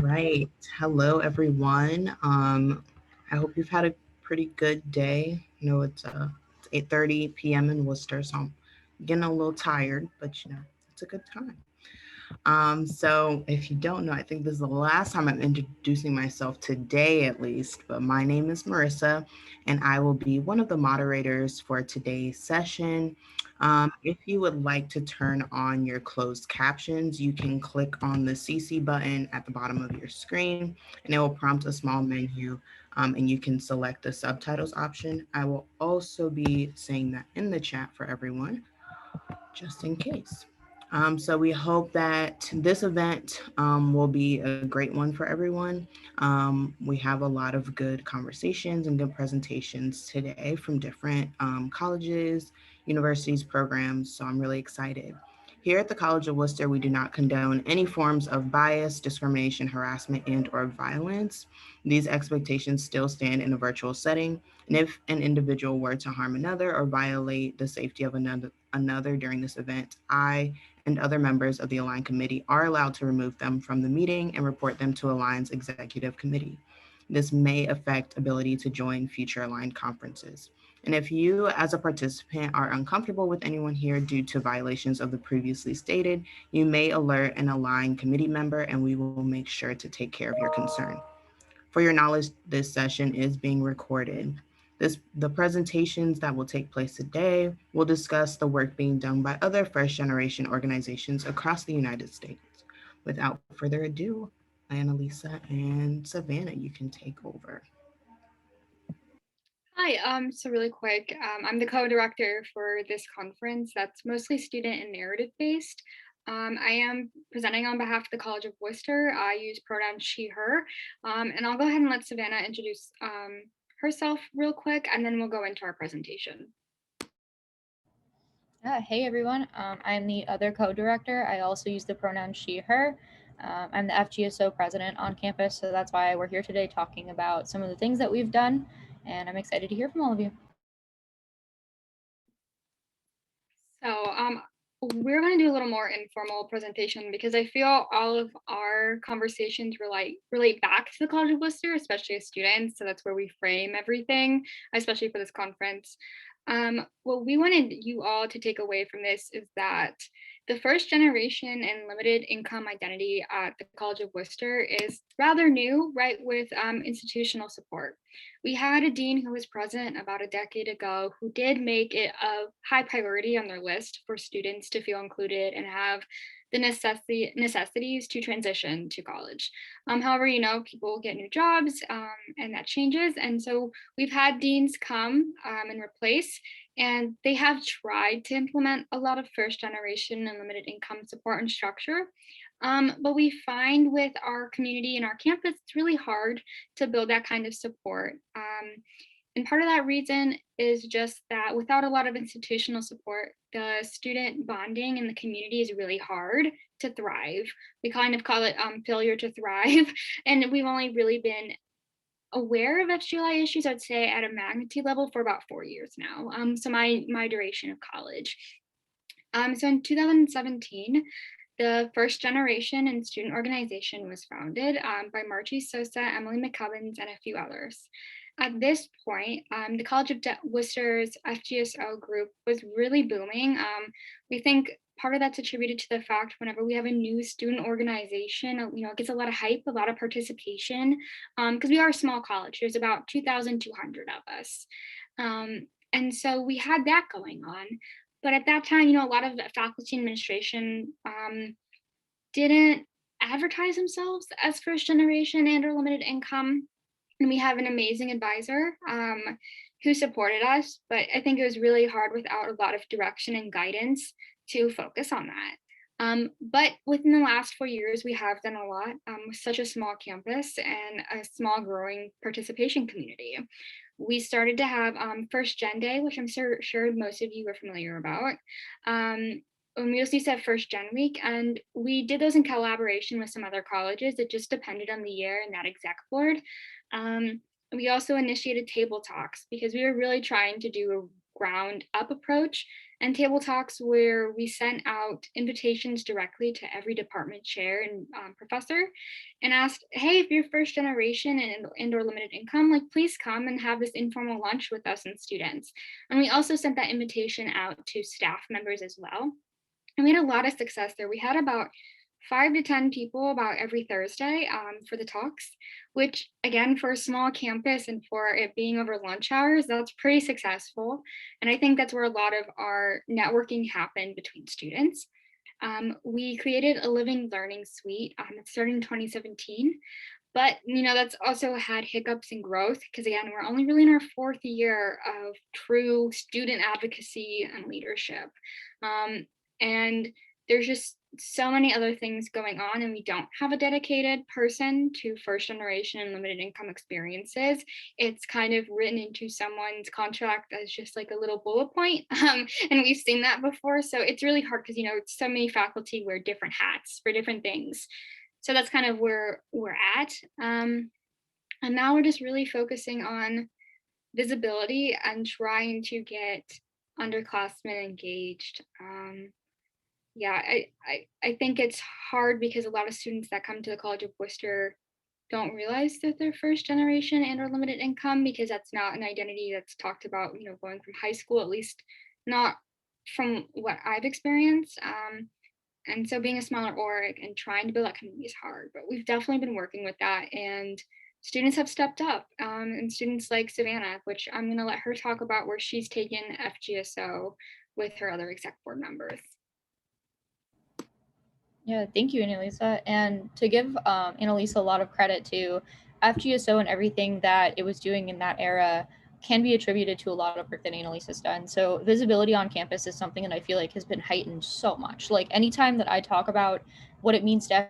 right. Hello, everyone. I hope you've had a pretty good day. I know it's 8:30 p.m. in Worcester, so I'm getting a little tired, but it's a good time. So if you don't know, I think this is the last time I'm introducing myself today, at least. But my name is Marissa, and I will be one of the moderators for today's session. If you would like to turn on your closed captions, you can click on the CC button at the bottom of your screen, and it will prompt a small menu, and you can select the subtitles option. I will also be saying that in the chat for everyone, just in case. So we hope that this event will be a great one for everyone. We have a lot of good conversations and good presentations today from different colleges, universities, programs. So I'm really excited. Here at the College of Wooster, we do not condone any forms of bias, discrimination, harassment, and/or violence. These expectations still stand in a virtual setting, and if an individual were to harm another or violate the safety of another during this event, I and other members of the Align Committee are allowed to remove them from the meeting and report them to Align's executive committee. This may affect ability to join future Align conferences. And if you, as a participant, are uncomfortable with anyone here due to violations of the previously stated, you may alert an Align committee member and we will make sure to take care of your concern. For your knowledge, this session is being recorded. The presentations that will take place today will discuss the work being done by other first generation organizations across the United States. Without further ado, Annalisa and Savannah, you can take over. Hi, so really quick, I'm the co-director for this conference that's mostly student and narrative based. I am presenting on behalf of the College of Wooster. I use pronouns she, her, and I'll go ahead and let Savannah introduce herself real quick, and then we'll go into our presentation. Hey everyone, I'm the other co-director. I also use the pronoun she, her. I'm the FGSO president on campus, so that's why we're here today talking about some of the things that we've done, and I'm excited to hear from all of you. So we're going to do a little more informal presentation because I feel all of our conversations relate back to the College of Wooster, especially as students. So that's where we frame everything, especially for this conference. What we wanted you all to take away from this is that the first generation and limited income identity at the College of Wooster is rather new, right, with institutional support. We had a dean who was present about a decade ago who did make it a high priority on their list for students to feel included and have the necessities to transition to college. However, people get new jobs and that changes. And so we've had deans come and replace, and they have tried to implement a lot of first generation and limited income support and structure. But we find with our community and our campus, it's really hard to build that kind of support. And part of that reason is just that without a lot of institutional support, the student bonding in the community is really hard to thrive. We kind of call it failure to thrive. And we've only really been aware of FGLI issues, I'd say, at a magnitude level for about 4 years now. So my duration of college. So in 2017, the First Generation and Student Organization was founded by Margie Sosa, Emily McCubbins, and a few others. At this point, the College of Worcester's FGSO group was really booming. We think part of that's attributed to the fact whenever we have a new student organization, it gets a lot of hype, a lot of participation, because we are a small college. There's about 2,200 of us. And so we had that going on. But at that time, a lot of faculty and administration didn't advertise themselves as first generation and or limited income. And we have an amazing advisor who supported us, but I think it was really hard without a lot of direction and guidance to focus on that. But within the last 4 years, we have done a lot with such a small campus and a small growing participation community. We started to have First Gen Day, which I'm sure most of you are familiar about. And we also used to have First Gen Week, and we did those in collaboration with some other colleges. It just depended on the year and that exec board. We also initiated table talks because we were really trying to do a ground up approach and table talks where we sent out invitations directly to every department chair and professor and asked, hey, if you're first generation and or limited income, like please come and have this informal lunch with us and students. And we also sent that invitation out to staff members as well. And we had a lot of success there. We had about 5 to 10 people about every Thursday for the talks, which again, for a small campus and for it being over lunch hours, that's pretty successful. And I think that's where a lot of our networking happened between students. We created a living learning suite that started in 2017. But that's also had hiccups in growth because again, we're only really in our 4th year of true student advocacy and leadership. And there's just so many other things going on, and we don't have a dedicated person to first generation and limited income experiences. It's kind of written into someone's contract as just like a little bullet point. And we've seen that before. So it's really hard because, so many faculty wear different hats for different things. So that's kind of where we're at. And now we're just really focusing on visibility and trying to get underclassmen engaged. Yeah, I think it's hard because a lot of students that come to the College of Wooster don't realize that they're first generation and or limited income because that's not an identity that's talked about, going from high school, at least not from what I've experienced. And so being a smaller org and trying to build that community is hard, but we've definitely been working with that. And students have stepped up, and students like Savannah, which I'm going to let her talk about where she's taken FGSO with her other exec board members. Yeah, thank you, Annalisa. And to give Annalisa a lot of credit to, FGSO and everything that it was doing in that era can be attributed to a lot of work that Annalisa's done. So visibility on campus is something that I feel like has been heightened so much. Like anytime that I talk about what it means to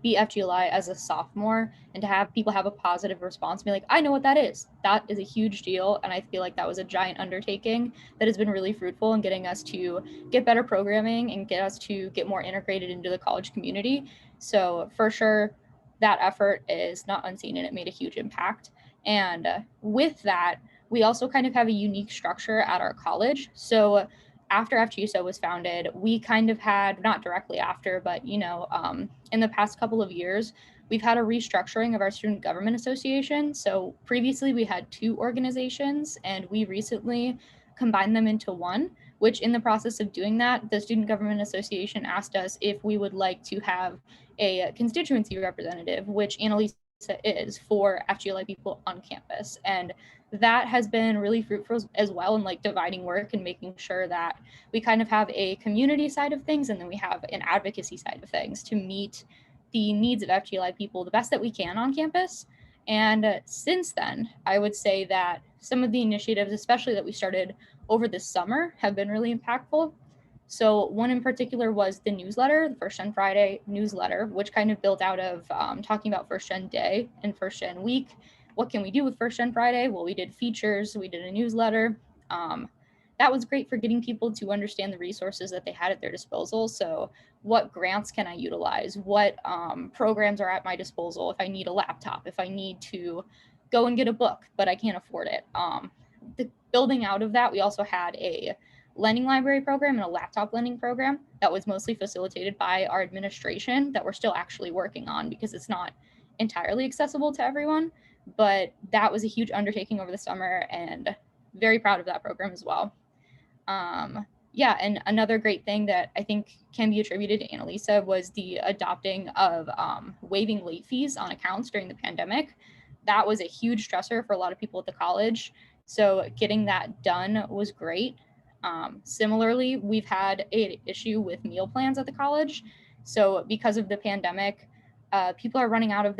be FGLI as a sophomore and to have people have a positive response, be like, I know what that is. That is a huge deal. And I feel like that was a giant undertaking that has been really fruitful in getting us to get better programming and get us to get more integrated into the college community. So for sure, that effort is not unseen and it made a huge impact. And with that, we also kind of have a unique structure at our college. So after FGSO was founded, we kind of had, not directly after, but, in the past couple of years, we've had a restructuring of our student government association. So previously we had 2 organizations and we recently combined them into one, which in the process of doing that, the Student Government Association asked us if we would like to have a constituency representative, which Annalisa is for FGLI people on campus. And that has been really fruitful as well in like dividing work and making sure that we kind of have a community side of things and then we have an advocacy side of things to meet the needs of FGLI people the best that we can on campus. And since then, I would say that some of the initiatives, especially that we started over the summer, have been really impactful. So one in particular was the newsletter, the First Gen Friday newsletter, which kind of built out of talking about First Gen Day and First Gen Week. What can we do with First Gen Friday? Well, we did features, we did a newsletter. That was great for getting people to understand the resources that they had at their disposal. So what grants can I utilize? What programs are at my disposal if I need a laptop, if I need to go and get a book, but I can't afford it. The building out of that, we also had a lending library program and a laptop lending program that was mostly facilitated by our administration that we're still actually working on because it's not entirely accessible to everyone. But that was a huge undertaking over the summer and very proud of that program as well. Yeah, and another great thing that I think can be attributed to Annalisa was the adopting of waiving late fees on accounts during the pandemic. That was a huge stressor for a lot of people at the college. So getting that done was great. Similarly, we've had an issue with meal plans at the college. So because of the pandemic, people are running out of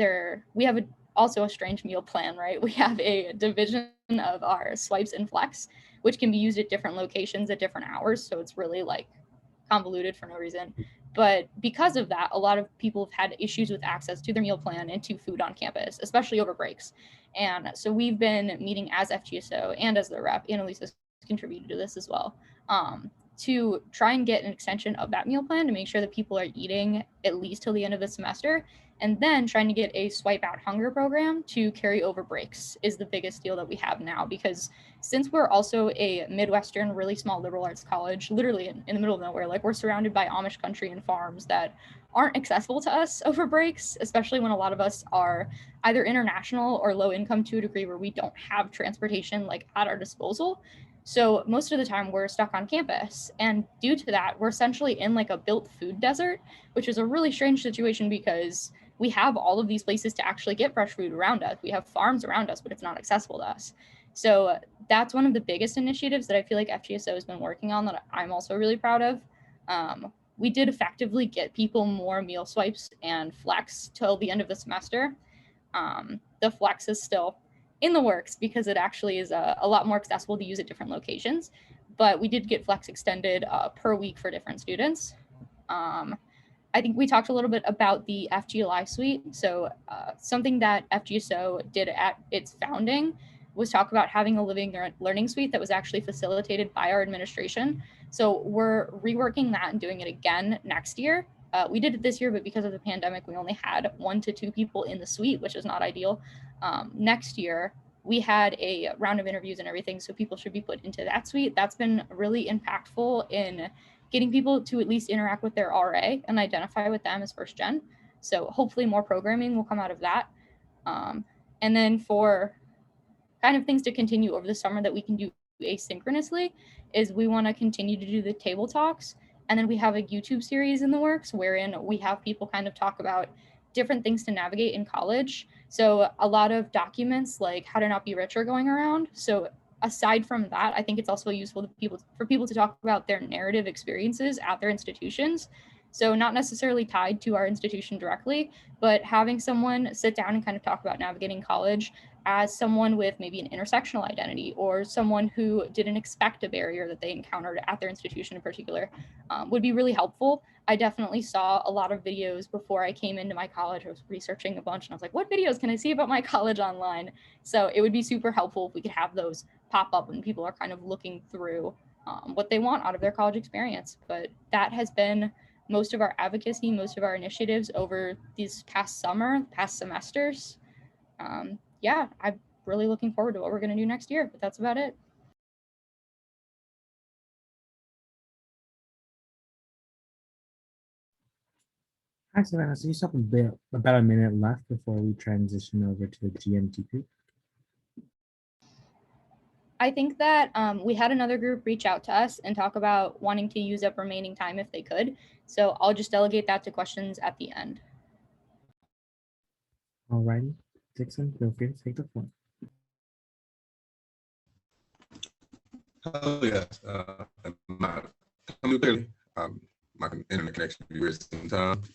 we have also a strange meal plan, right? We have a division of our swipes and flex, which can be used at different locations at different hours. So it's really like convoluted for no reason. But because of that, a lot of people have had issues with access to their meal plan and to food on campus, especially over breaks. And so we've been meeting as FGSO and as the rep, Annalisa's contributed to this as well, to try and get an extension of that meal plan to make sure that people are eating at least till the end of the semester And then trying to get a swipe out hunger program to carry over breaks is the biggest deal that we have now, because since we're also a Midwestern, really small liberal arts college, literally in the middle of nowhere, like we're surrounded by Amish country and farms that aren't accessible to us over breaks, especially when a lot of us are either international or low income to a degree where we don't have transportation like at our disposal. So most of the time we're stuck on campus. And due to that, we're essentially in like a built food desert, which is a really strange situation because we have all of these places to actually get fresh food around us. We have farms around us, but it's not accessible to us. So that's one of the biggest initiatives that I feel like FGSO has been working on that I'm also really proud of. We did effectively get people more meal swipes and flex till the end of the semester. The flex is still in the works because it actually is a lot more accessible to use at different locations, but we did get flex extended per week for different students. I think we talked a little bit about the FGLI suite. So something that FGSO did at its founding was talk about having a living learning suite that was actually facilitated by our administration. So we're reworking that and doing it again next year. We did it this year, but because of the pandemic, we only had 1 to 2 people in the suite, which is not ideal. Next year, we had a round of interviews and everything, so people should be put into that suite. That's been really impactful in getting people to at least interact with their RA and identify with them as first gen. So hopefully more programming will come out of that. And then for kind of things to continue over the summer that we can do asynchronously is we want to continue to do the table talks. And then we have a YouTube series in the works wherein we have people kind of talk about different things to navigate in college. So a lot of documents like How to Not Be Rich are going around. So aside from that, I think it's also useful for people to talk about their narrative experiences at their institutions. So not necessarily tied to our institution directly, but having someone sit down and kind of talk about navigating college as someone with maybe an intersectional identity or someone who didn't expect a barrier that they encountered at their institution in particular would be really helpful. I definitely saw a lot of videos before I came into my college. I was researching a bunch and I was like, what videos can I see about my college online? So it would be super helpful if we could have those pop up when people are kind of looking through what they want out of their college experience. But that has been most of our advocacy, most of our initiatives over these past semesters. Yeah, I'm really looking forward to what we're going to do next year, but that's about it. Hi, Savannah. So you still have about a minute left before we transition over to the GMT. I think that we had another group reach out to us and talk about wanting to use up remaining time if they could. So I'll just delegate that to questions at the end. Alrighty, Dixon, feel free to take the floor. Oh yes, clearly. My internet connection will be weird sometimes.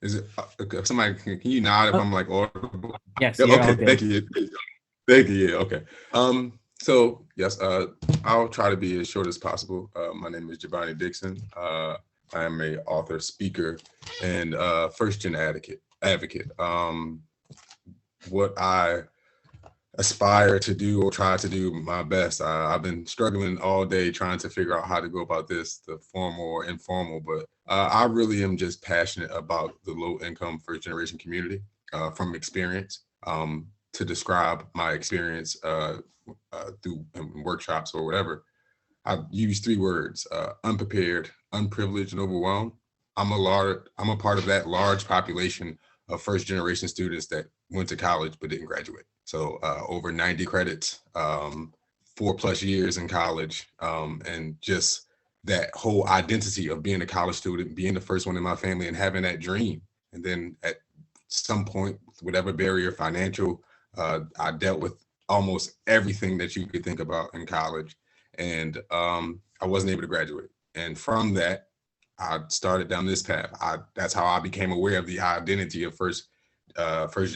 Is it somebody? Can you nod if I'm like audible? Yes. Yeah, okay. Okay. Thank you. Thank you. Yeah. Okay. So yes, I'll try to be as short as possible. My name is Gavonne Dixon. I am a author, speaker, and first gen advocate. What I aspire to do or try to do my best. I've been struggling all day trying to figure out how to go about this, the formal or informal, but I really am just passionate about the low income first generation community from experience. To describe my experience through workshops or whatever, I've used 3 words: unprepared, unprivileged, and overwhelmed. I'm a part of that large population of first generation students that went to college but didn't graduate. So over 90 credits, 4+ years in college, and just that whole identity of being a college student, being the first one in my family and having that dream. And then at some point, whatever barrier, financial, I dealt with almost everything that you could think about in college. And I wasn't able to graduate. And from that, I started down this path. That's how I became aware of the identity of first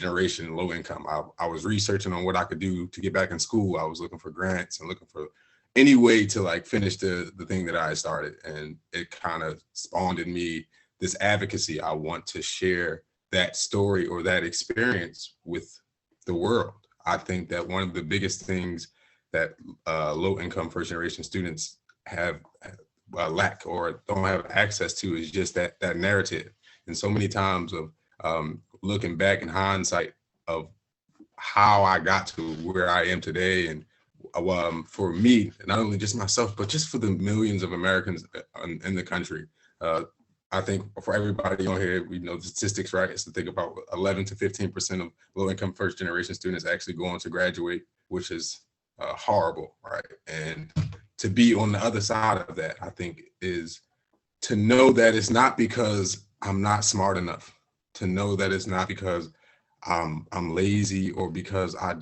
generation low income. I was researching on what I could do to get back in school. I was looking for grants and looking for any way to like finish the thing that I started. And it kind of spawned in me this advocacy. I want to share that story or that experience with the world. I think that one of the biggest things that low income first generation students have lack or don't have access to is just that narrative. And so many times of looking back in hindsight of how I got to where I am today, and for me, not only just myself, but just for the millions of Americans in the country. I think for everybody on here, we know the statistics, right? It's to think about 11 to 15% of low-income first-generation students actually go on to graduate, which is horrible, right? And to be on the other side of that, I think, is to know that it's not because I'm not smart enough, to know that it's not because I'm lazy or because I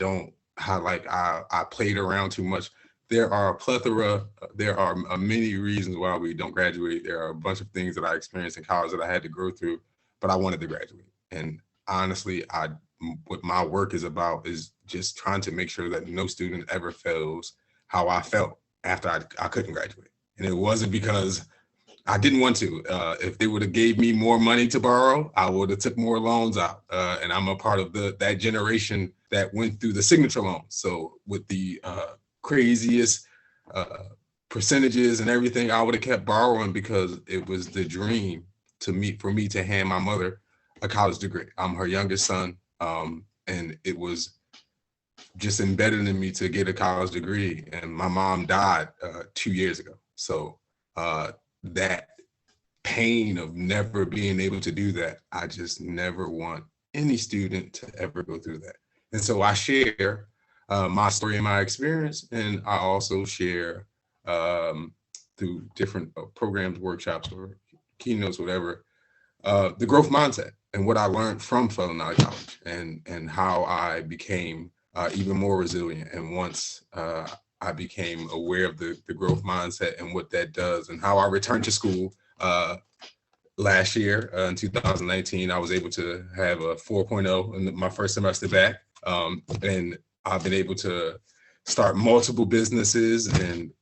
played around too much. There are a plethora, there are many reasons why we don't graduate. There are a bunch of things that I experienced in college that I had to go through, but I wanted to graduate. And honestly, what my work is about is just trying to make sure that no student ever feels how I felt after I couldn't graduate. And it wasn't because I didn't want to. If they would have gave me more money to borrow, I would have took more loans out. And I'm a part of that generation that went through the signature loan. So with the craziest percentages and everything, I would have kept borrowing because it was the dream for me to hand my mother a college degree. I'm her youngest son, and it was just embedded in me to get a college degree. And my mom died 2 years ago. So that pain of never being able to do that, I just never want any student to ever go through that. And so I share my story and my experience, and I also share through different programs, workshops, or keynotes, whatever, the growth mindset and what I learned from Valencia College, and how I became even more resilient. And once I became aware of the growth mindset and what that does, and how I returned to school last year in 2019, I was able to have a 4.0 in my first semester back. And I've been able to start multiple businesses and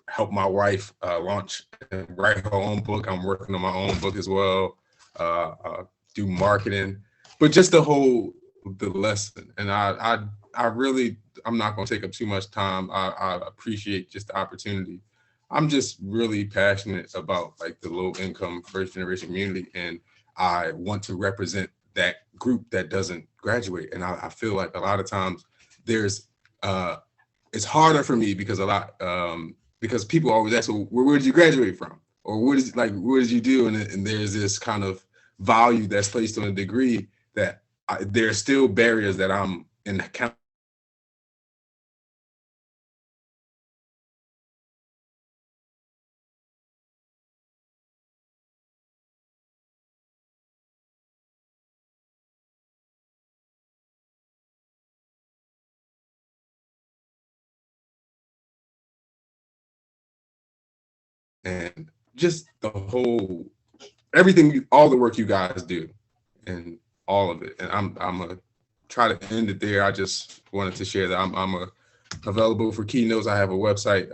help my wife launch and write her own book. I'm working on my own book as well, do marketing, but just the lesson. And I really, I'm not going to take up too much time. I appreciate just the opportunity. I'm just really passionate about like the low income first generation community, and I want to represent that group that doesn't graduate. And I feel like a lot of times there's it's harder for me because because people always ask, well, where did you graduate from? Or what did you do? And there's this kind of value that's placed on a degree that there's still barriers that I'm in account. And just everything, all the work you guys do and all of it. And I'm gonna try to end it there. I just wanted to share that I'm available for keynotes. I have a website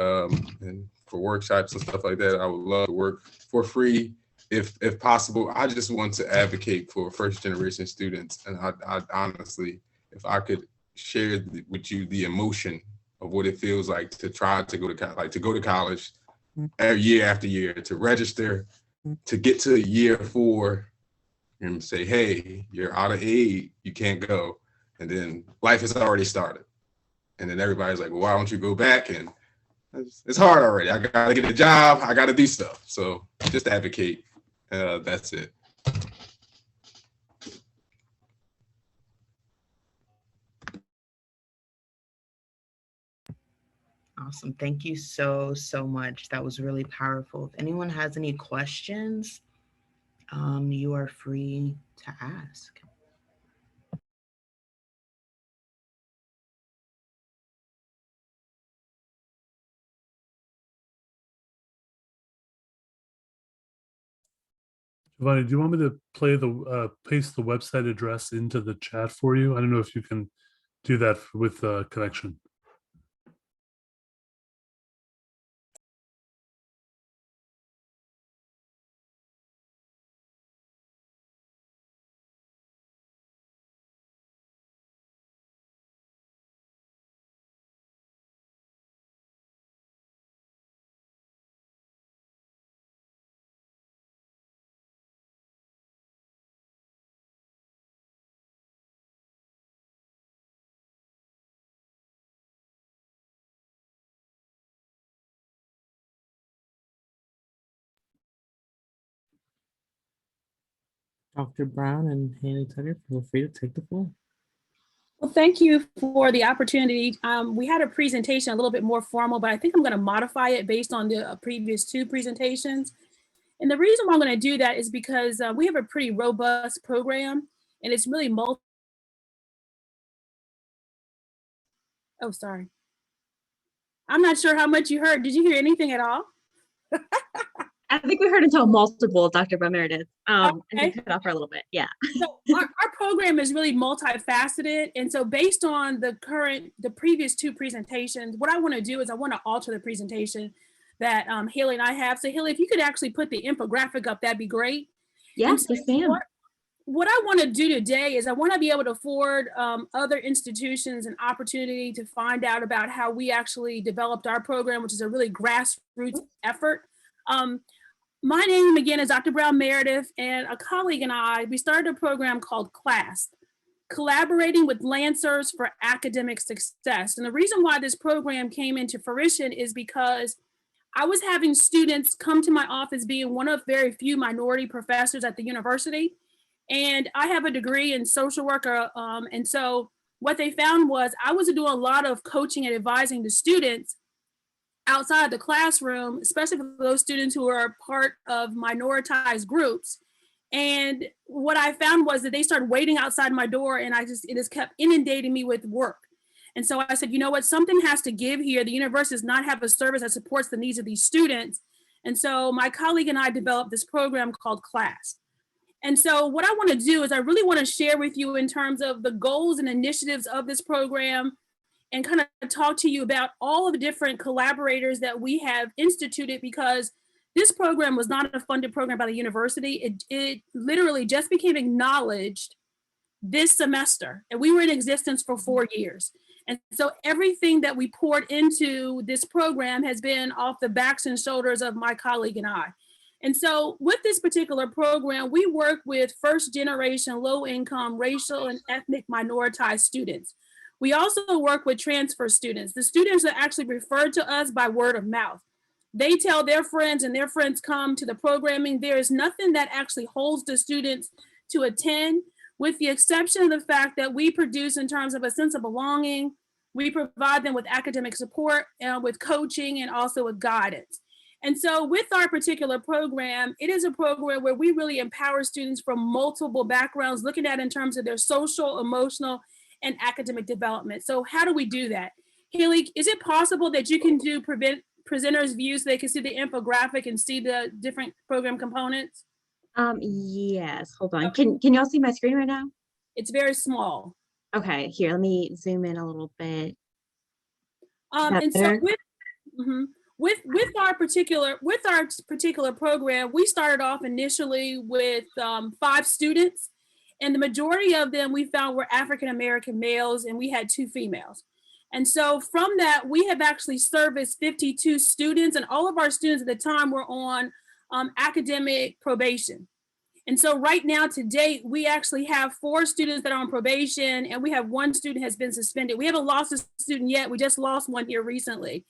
and for workshops and stuff like that. I would love to work for free if possible. I just want to advocate for first generation students. And I honestly, if I could share with you the emotion of what it feels like to try to go to college year after year, to register, to get to year 4 and say, hey, you're out of aid, you can't go. And then life has already started. And then everybody's like, well, why don't you go back? And it's hard already. I got to get a job. I got to do stuff. So just advocate. That's it. Awesome. Thank you so much. That was really powerful. If anyone has any questions, you are free to ask. Giovanni, do you want me to paste the website address into the chat for you? I don't know if you can do that with connection. Dr. Brown and Haley Tucker, feel free to take the floor. Well, thank you for the opportunity. We had a presentation a little bit more formal, but I think I'm going to modify it based on the previous two presentations. And the reason why I'm going to do that is because we have a pretty robust program, and it's really Oh, sorry. I'm not sure how much you heard. Did you hear anything at all? I think we heard until multiple, Dr. Brown Meredith. And Okay. then cut off for a little bit. Yeah. So our program is really multifaceted. And so based on the previous two presentations, what I want to do is I want to alter the presentation that Haley and I have. So Haley, if you could actually put the infographic up, that'd be great. Yes, So yes, ma'am. what I want to do today is I want to be able to afford other institutions an opportunity to find out about how we actually developed our program, which is a really grassroots effort. My name again is Dr. Brown Meredith, and a colleague and I, we started a program called CLASP, Collaborating with Lancers for Academic Success. And the reason why this program came into fruition is because I was having students come to my office being one of very few minority professors at the university. And I have a degree in social worker. And so what they found was I was doing a lot of coaching and advising the students outside the classroom, especially for those students who are part of minoritized groups. And what I found was that they started waiting outside my door, and it just kept inundating me with work. And so I said, you know what, something has to give here. The university does not have a service that supports the needs of these students. And so my colleague and I developed this program called CLASP. And so what I want to do is I really want to share with you in terms of the goals and initiatives of this program, and kind of talk to you about all of the different collaborators that we have instituted, because this program was not a funded program by the university. It literally just became acknowledged this semester, and we were in existence for 4 years. And so everything that we poured into this program has been off the backs and shoulders of my colleague and I. And so with this particular program, we work with first generation, low income, racial and ethnic minoritized students. We also work with transfer students. The students are actually referred to us by word of mouth. They tell their friends, and their friends come to the programming. There is nothing that actually holds the students to attend, with the exception of the fact that we produce in terms of a sense of belonging. We provide them with academic support, with coaching, and also with guidance. And so with our particular program, it is a program where we really empower students from multiple backgrounds, looking at in terms of their social, emotional, and academic development. So how do we do that? Haley, is it possible that you can do presenters' views so they can see the infographic and see the different program components? Yes, hold on. Can y'all see my screen right now? It's very small. Okay, here, let me zoom in a little bit. And so with our particular program, we started off initially with 5 students. And the majority of them we found were African-American males, and we had 2 females. And so from that, we have actually serviced 52 students, and all of our students at the time were on academic probation. And so right now to date, we actually have 4 students that are on probation, and we have 1 student has been suspended. We haven't lost a student yet. We just lost one here recently.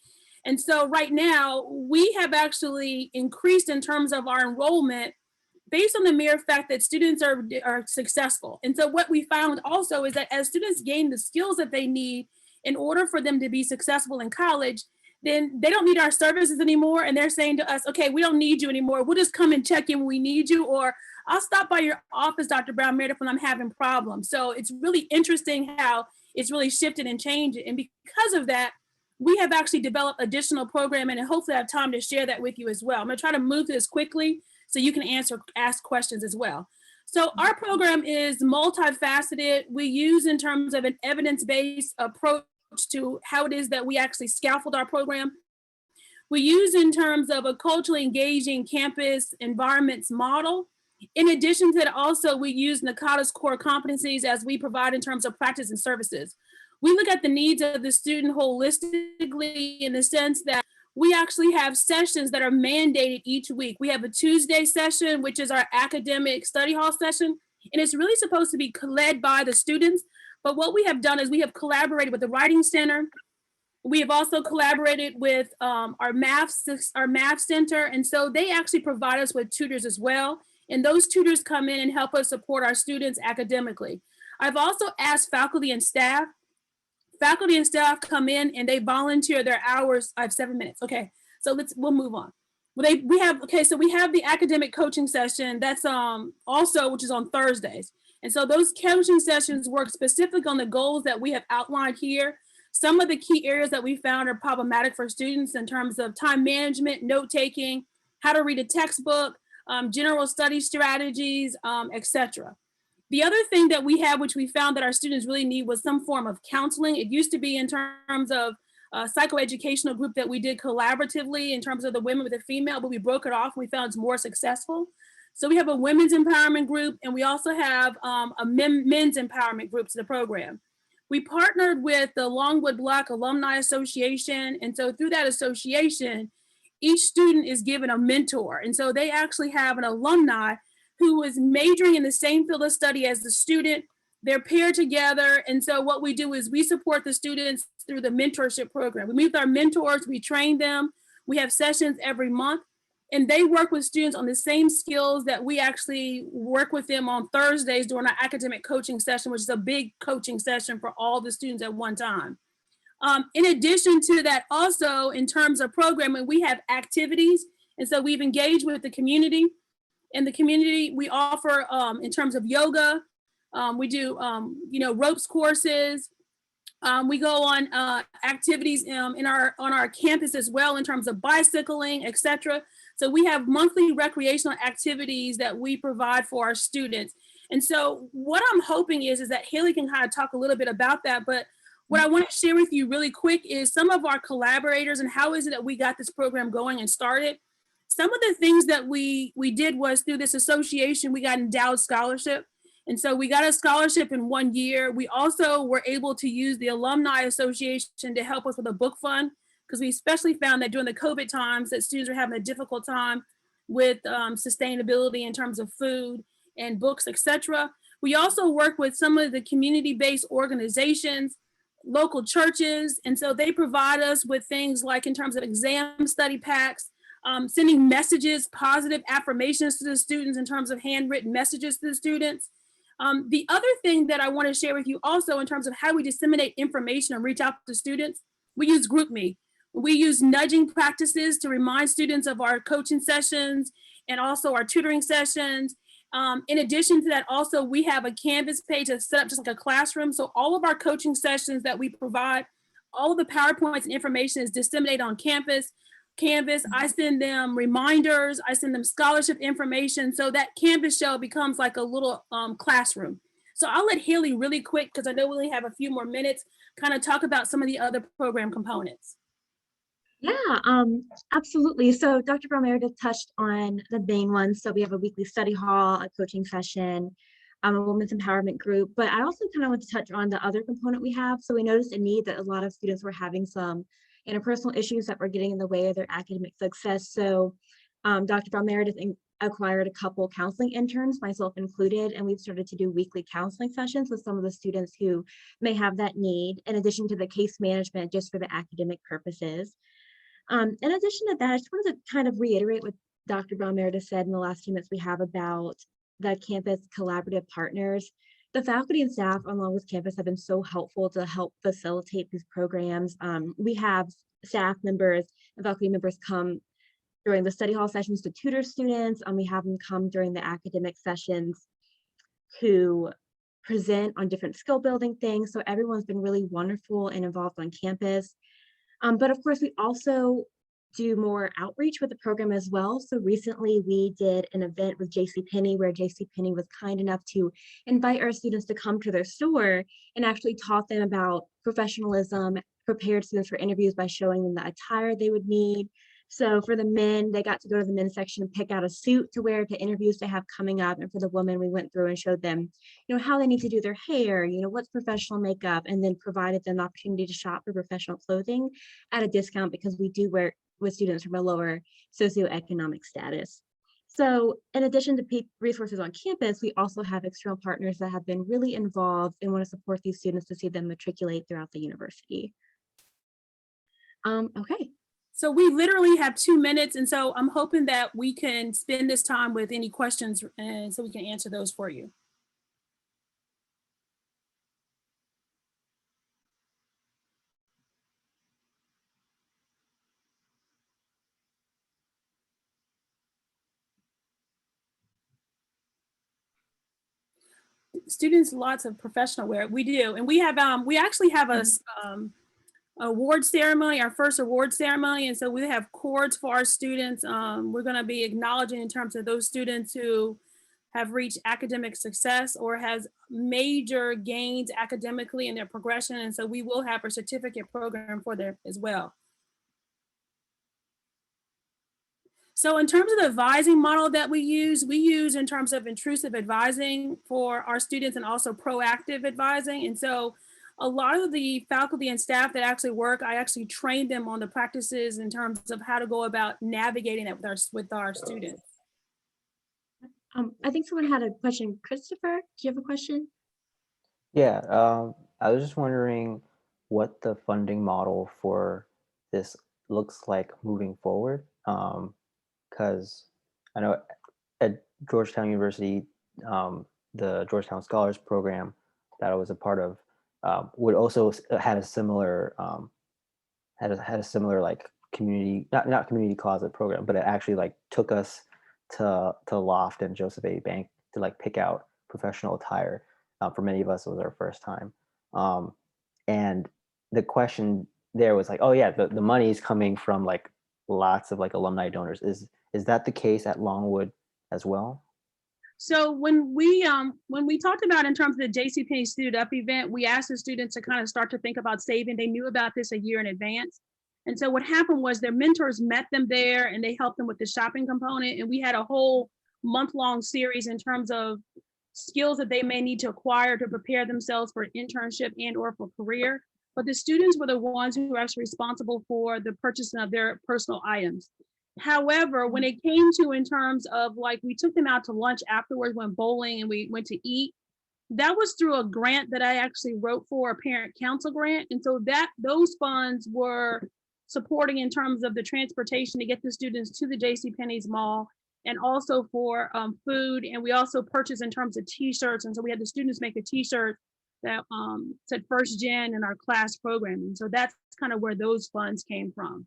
And so right now we have actually increased in terms of our enrollment based on the mere fact that students are successful. And so what we found also is that as students gain the skills that they need in order for them to be successful in college, then they don't need our services anymore. And they're saying to us, okay, we don't need you anymore. We'll just come and check in when we need you, or I'll stop by your office, Dr. Brown Meredith, when I'm having problems. So it's really interesting how it's really shifted and changed. And because of that, we have actually developed additional programming, and hopefully I have time to share that with you as well. I'm gonna try to move this quickly so you can ask questions as well. So our program is multifaceted. We use in terms of an evidence-based approach to how it is that we actually scaffold our program. We use in terms of a culturally engaging campus environments model. In addition to that, also we use NACADA's core competencies as we provide in terms of practice and services. We look at the needs of the student holistically, in the sense that we actually have sessions that are mandated each week. We have a Tuesday session, which is our academic study hall session, and it's really supposed to be led by the students. But what we have done is we have collaborated with the Writing Center. We have also collaborated with our math center, and so they actually provide us with tutors as well. And those tutors come in and help us support our students academically. I've also asked faculty and staff. Faculty and staff come in and they volunteer their hours. I have 7 minutes. Okay, so we'll move on. We have the academic coaching session that's also, which is on Thursdays. And so those coaching sessions work specific on the goals that we have outlined here. Some of the key areas that we found are problematic for students in terms of time management, note taking, how to read a textbook, general study strategies, etc. The other thing that we have, which we found that our students really need, was some form of counseling. It used to be in terms of a psychoeducational group that we did collaboratively in terms of the women with the female, but we broke it off and we found it's more successful. So we have a women's empowerment group, and we also have a men's empowerment group to the program. We partnered with the Longwood Block Alumni Association, and so through that association, each student is given a mentor. And so they actually have an alumni who is majoring in the same field of study as the student. They're paired together. And so what we do is we support the students through the mentorship program. We meet with our mentors, we train them. We have sessions every month, and they work with students on the same skills that we actually work with them on Thursdays during our academic coaching session, which is a big coaching session for all the students at one time. In addition to that, also in terms of programming, we have activities. And so we've engaged with the community. In the community, we offer in terms of yoga, we do ropes courses. We go on activities on our campus as well in terms of bicycling, etc. So we have monthly recreational activities that we provide for our students. And so what I'm hoping is that Haley can kind of talk a little bit about that. But what I want to share with you really quick is some of our collaborators and how is it that we got this program going and started. Some of the things that we did was through this association, we got endowed scholarship. And so we got a scholarship in 1 year. We also were able to use the Alumni Association to help us with a book fund, because we especially found that during the COVID times that students were having a difficult time with sustainability in terms of food and books, etc. We also work with some of the community-based organizations, local churches. And so they provide us with things like in terms of exam study packs, sending messages, positive affirmations to the students in terms of handwritten messages to the students. The other thing that I want to share with you also in terms of how we disseminate information and reach out to students, we use GroupMe. We use nudging practices to remind students of our coaching sessions and also our tutoring sessions. In addition to that, also we have a Canvas page that's set up just like a classroom. So all of our coaching sessions that we provide, all of the PowerPoints and information is disseminated on Canvas. I send them reminders, I send them scholarship information, so that Canvas shell becomes like a little classroom. So I'll let Haley really quick, because I know we only have a few more minutes, kind of talk about some of the other program components. Yeah, absolutely. So Dr. Brown Meredith touched on the main ones. So we have a weekly study hall, a coaching session, a women's empowerment group, but I also kind of want to touch on the other component we have. So we noticed a need that a lot of students were having some interpersonal issues that were getting in the way of their academic success. So Dr. Brown Meredith acquired a couple counseling interns, myself included, and we've started to do weekly counseling sessions with some of the students who may have that need, in addition to the case management just for the academic purposes. In addition to that, I just wanted to kind of reiterate what Dr. Brown Meredith said in the last few minutes we have about the campus collaborative partners. The faculty and staff on Longwood campus have been so helpful to help facilitate these programs. We have staff members and faculty members come during the study hall sessions to tutor students, and we have them come during the academic sessions to present on different skill building things. So everyone's been really wonderful and involved on campus. But of course, we also do more outreach with the program as well. So recently we did an event with JCPenney where JCPenney was kind enough to invite our students to come to their store and actually taught them about professionalism, prepared students for interviews by showing them the attire they would need. So for the men, they got to go to the men's section and pick out a suit to wear to interviews they have coming up. And for the women, we went through and showed them, how they need to do their hair, what's professional makeup, and then provided them the opportunity to shop for professional clothing at a discount because we do work with students from a lower socioeconomic status. So in addition to resources on campus, we also have external partners that have been really involved and want to support these students to see them matriculate throughout the university. Okay. So we literally have 2 minutes. And so I'm hoping that we can spend this time with any questions and so we can answer those for you. Students, lots of professional wear. We do. And we have, we actually have a award ceremony, our first award ceremony. And so we have cords for our students. We're going to be acknowledging in terms of those students who have reached academic success or has major gains academically in their progression. And so we will have a certificate program for them as well. So in terms of the advising model that we use in terms of intrusive advising for our students and also proactive advising. And so a lot of the faculty and staff that actually work, I actually train them on the practices in terms of how to go about navigating it with our students. I think someone had a question. Christopher, do you have a question? Yeah, I was just wondering what the funding model for this looks like moving forward. Because I know at Georgetown University, the Georgetown Scholars Program that I was a part of would also had a similar had a similar like community, not community closet program, but it actually like took us to Loft and Joseph A. Bank to like pick out professional attire. For many of us, it was our first time. And the question there was like, oh yeah, the money is coming from like lots of like alumni donors. Is that the case at Longwood as well? So when we talked about in terms of the JCPenney Student Up event, we asked the students to kind of start to think about saving. They knew about this a year in advance. And so what happened was their mentors met them there and they helped them with the shopping component. And we had a whole month-long series in terms of skills that they may need to acquire to prepare themselves for an internship and or for career. But the students were the ones who were actually responsible for the purchasing of their personal items. However, when it came to in terms of like, we took them out to lunch afterwards, went bowling and we went to eat. That was through a grant that I actually wrote for, a parent council grant. And so those funds were supporting in terms of the transportation to get the students to the JCPenney's mall and also for food. And we also purchased in terms of t-shirts. And so we had the students make a t-shirt that said First Gen in our class programming. So that's kind of where those funds came from.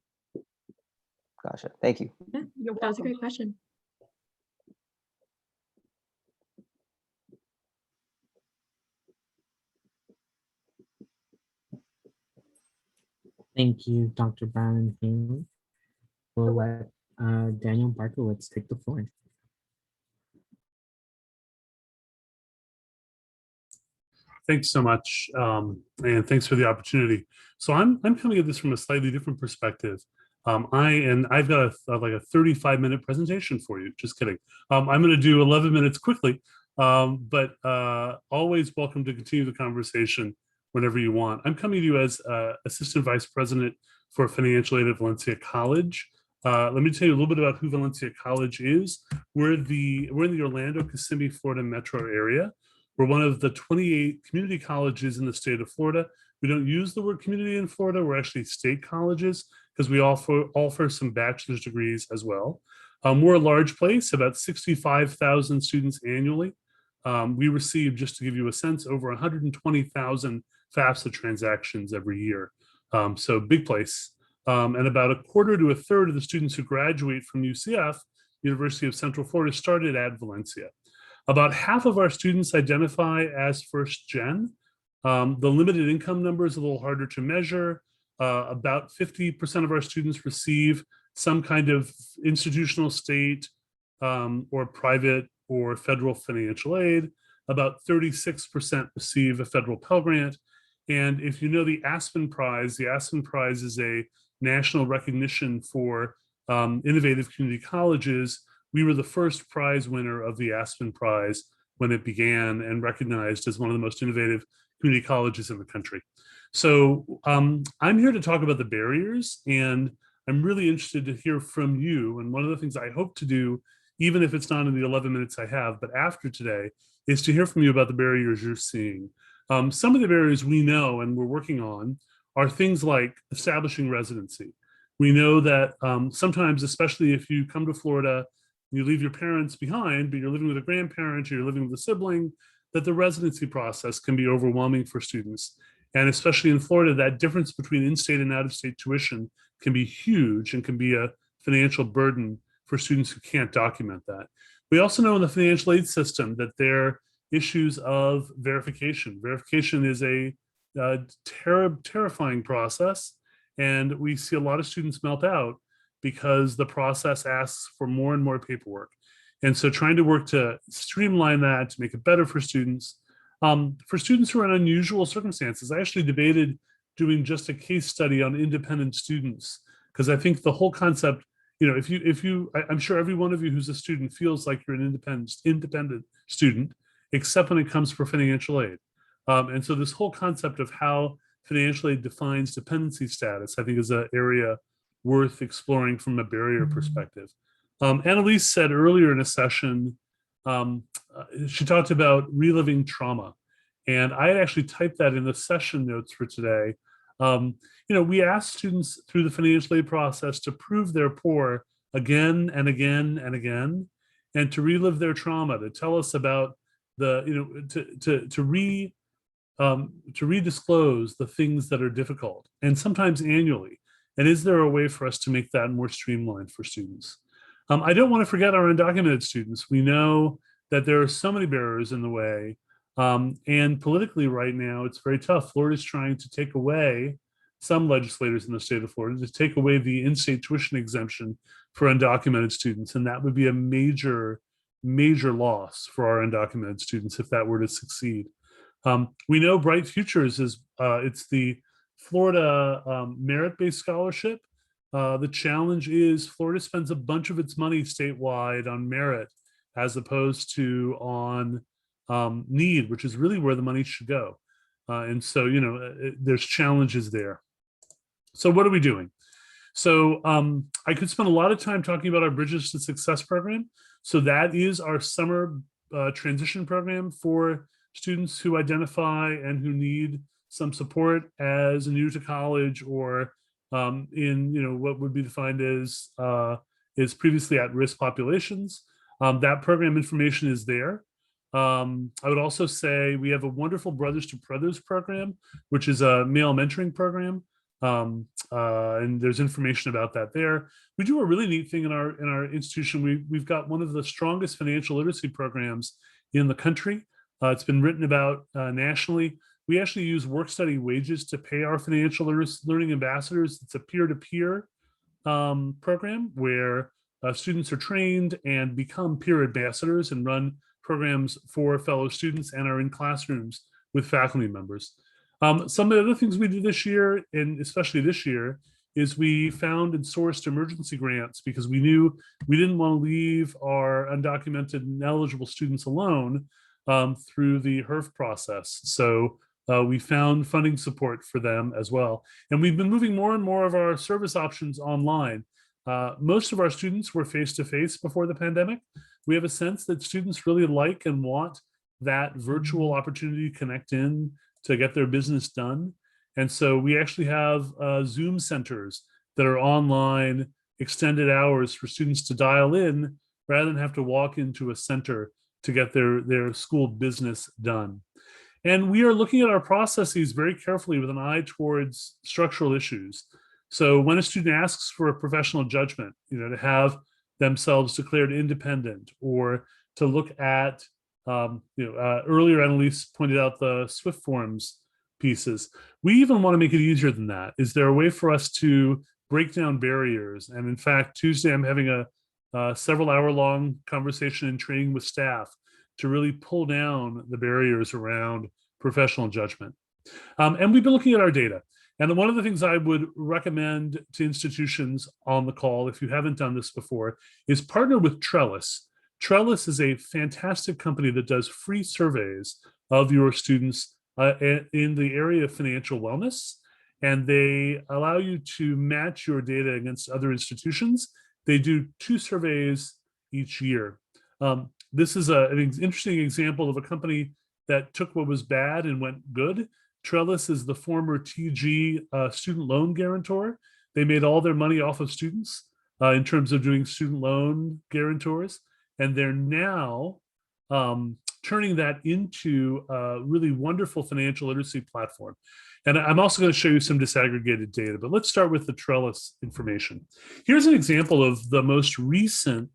Gotcha. Thank you. Yeah, You're that was a welcome. great question. Thank you, Dr. Brown and Haley. We'll let Daniel Barkowitz take the floor. Thanks so much, and thanks for the opportunity. So I'm coming at this from a slightly different perspective. I've got like a 35-minute presentation for you. Just kidding. I'm going to do 11 minutes quickly, but always welcome to continue the conversation whenever you want. I'm coming to you as Assistant Vice President for Financial Aid at Valencia College. Let me tell you a little bit about who Valencia College is. We're in the Orlando, Kissimmee, Florida metro area. We're one of the 28 community colleges in the state of Florida. We don't use the word community in Florida. We're actually state colleges because we offer some bachelor's degrees as well. We're a large place, about 65,000 students annually. We receive, just to give you a sense, over 120,000 FAFSA transactions every year. So big place. And about a quarter to a third of the students who graduate from UCF, University of Central Florida, started at Valencia. About half of our students identify as first gen. The limited income number is a little harder to measure. About 50% of our students receive some kind of institutional state or private or federal financial aid. About 36% receive a federal Pell Grant. And if you know the Aspen Prize is a national recognition for innovative community colleges. We were the first prize winner of the Aspen Prize when it began and recognized as one of the most innovative community colleges in the country. So I'm here to talk about the barriers, and I'm really interested to hear from you. And one of the things I hope to do, even if it's not in the 11 minutes I have, but after today, is to hear from you about the barriers you're seeing. Some of the barriers we know and we're working on are things like establishing residency. We know that sometimes, especially if you come to Florida, you leave your parents behind, but you're living with a grandparent or you're living with a sibling, that the residency process can be overwhelming for students. And especially in Florida, that difference between in-state and out-of-state tuition can be huge and can be a financial burden for students who can't document that. We also know in the financial aid system that there are issues of verification. Verification is a terrifying process, and we see a lot of students melt out because the process asks for more and more paperwork. And so trying to work to streamline that, to make it better for students who are in unusual circumstances. I actually debated doing just a case study on independent students, because I think the whole concept, I'm sure every one of you who's a student feels like you're an independent student, except when it comes for financial aid. And so this whole concept of how financial aid defines dependency status, I think, is an area worth exploring from a barrier perspective. Annalise said earlier in a session, she talked about reliving trauma. And I had actually typed that in the session notes for today. We asked students through the financial aid process to prove they're poor again and again and again, and to relive their trauma, to tell us about to redisclose the things that are difficult, and sometimes annually. And is there a way for us to make that more streamlined for students? I don't want to forget our undocumented students. We know that there are so many barriers in the way. And politically right now, it's very tough. Florida's trying to take away, some legislators in the state of Florida, to take away the in-state tuition exemption for undocumented students. And that would be a major, major loss for our undocumented students if that were to succeed. We know Bright Futures is, it's the Florida merit-based scholarship. The challenge is Florida spends a bunch of its money statewide on merit as opposed to on need, which is really where the money should go. And so, there's challenges there. So what are we doing? So I could spend a lot of time talking about our Bridges to Success program. So that is our summer transition program for students who identify and who need some support as new to college, or in what would be defined as previously at-risk populations. That program information is there. I would also say we have a wonderful Brothers to Brothers program, which is a male mentoring program. And there's information about that there. We do a really neat thing in our institution. We've got one of the strongest financial literacy programs in the country. It's been written about nationally. We actually use work study wages to pay our financial learning ambassadors. It's a peer-to-peer program where students are trained and become peer ambassadors and run programs for fellow students and are in classrooms with faculty members. Some of the other things we did this year, and especially this year, is we found and sourced emergency grants because we knew we didn't want to leave our undocumented and eligible students alone through the HERF process. So we found funding support for them as well. And we've been moving more and more of our service options online. Most of our students were face-to-face before the pandemic. We have a sense that students really like and want that virtual opportunity to connect in to get their business done. And so we actually have Zoom centers that are online, extended hours for students to dial in rather than have to walk into a center to get their school business done. And we are looking at our processes very carefully with an eye towards structural issues. So when a student asks for a professional judgment, to have themselves declared independent, or to look at, earlier Annalise pointed out the SWIFT forms pieces. We even want to make it easier than that. Is there a way for us to break down barriers? And in fact, Tuesday, I'm having a several hour-long conversation and training with staff to really pull down the barriers around professional judgment. And we've been looking at our data. And one of the things I would recommend to institutions on the call, if you haven't done this before, is partner with Trellis. Trellis is a fantastic company that does free surveys of your students in the area of financial wellness. And they allow you to match your data against other institutions. They do 2 surveys each year. This is an interesting example of a company that took what was bad and went good. Trellis is the former TG student loan guarantor. They made all their money off of students in terms of doing student loan guarantors. And they're now turning that into a really wonderful financial literacy platform. And I'm also going to show you some disaggregated data, but let's start with the Trellis information. Here's an example of the most recent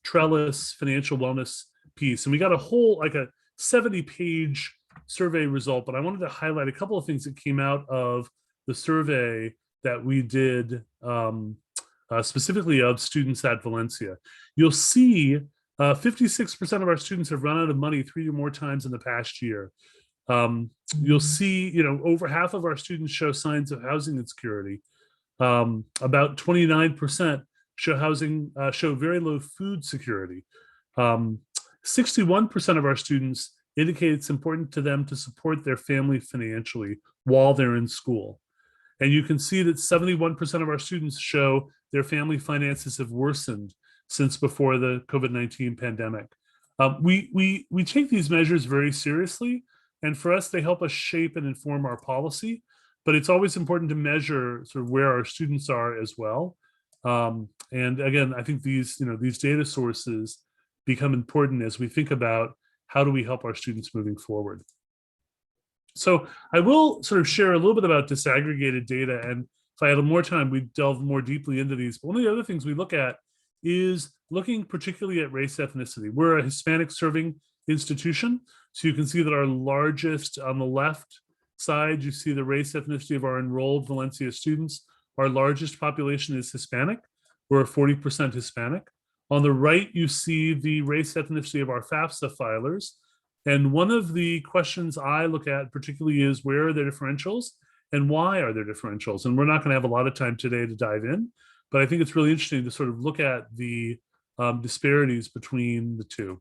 Trellis financial wellness piece. And we got a whole, like a 70-page survey result, but I wanted to highlight a couple of things that came out of the survey that we did specifically of students at Valencia. You'll see 56% of our students have run out of money 3 or more times in the past year. You'll see, over half of our students show signs of housing insecurity. About 29% show very low food security. 61% of our students indicate it's important to them to support their family financially while they're in school. And you can see that 71% of our students show their family finances have worsened since before the COVID-19 pandemic. We take these measures very seriously, and for us, they help us shape and inform our policy, but it's always important to measure sort of where our students are as well. And again, I think these data sources become important as we think about how do we help our students moving forward. So I will sort of share a little bit about disaggregated data, and if I had more time, we'd delve more deeply into these. But one of the other things we look at is looking particularly at race ethnicity. We're a Hispanic serving institution, so you can see that our largest, on the left side, you see the race ethnicity of our enrolled Valencia students. Our largest population is Hispanic. We're 40% Hispanic. On the right, you see the race ethnicity of our FAFSA filers. And one of the questions I look at particularly is where are there differentials and why are there differentials? And we're not going to have a lot of time today to dive in, but I think it's really interesting to sort of look at the disparities between the two.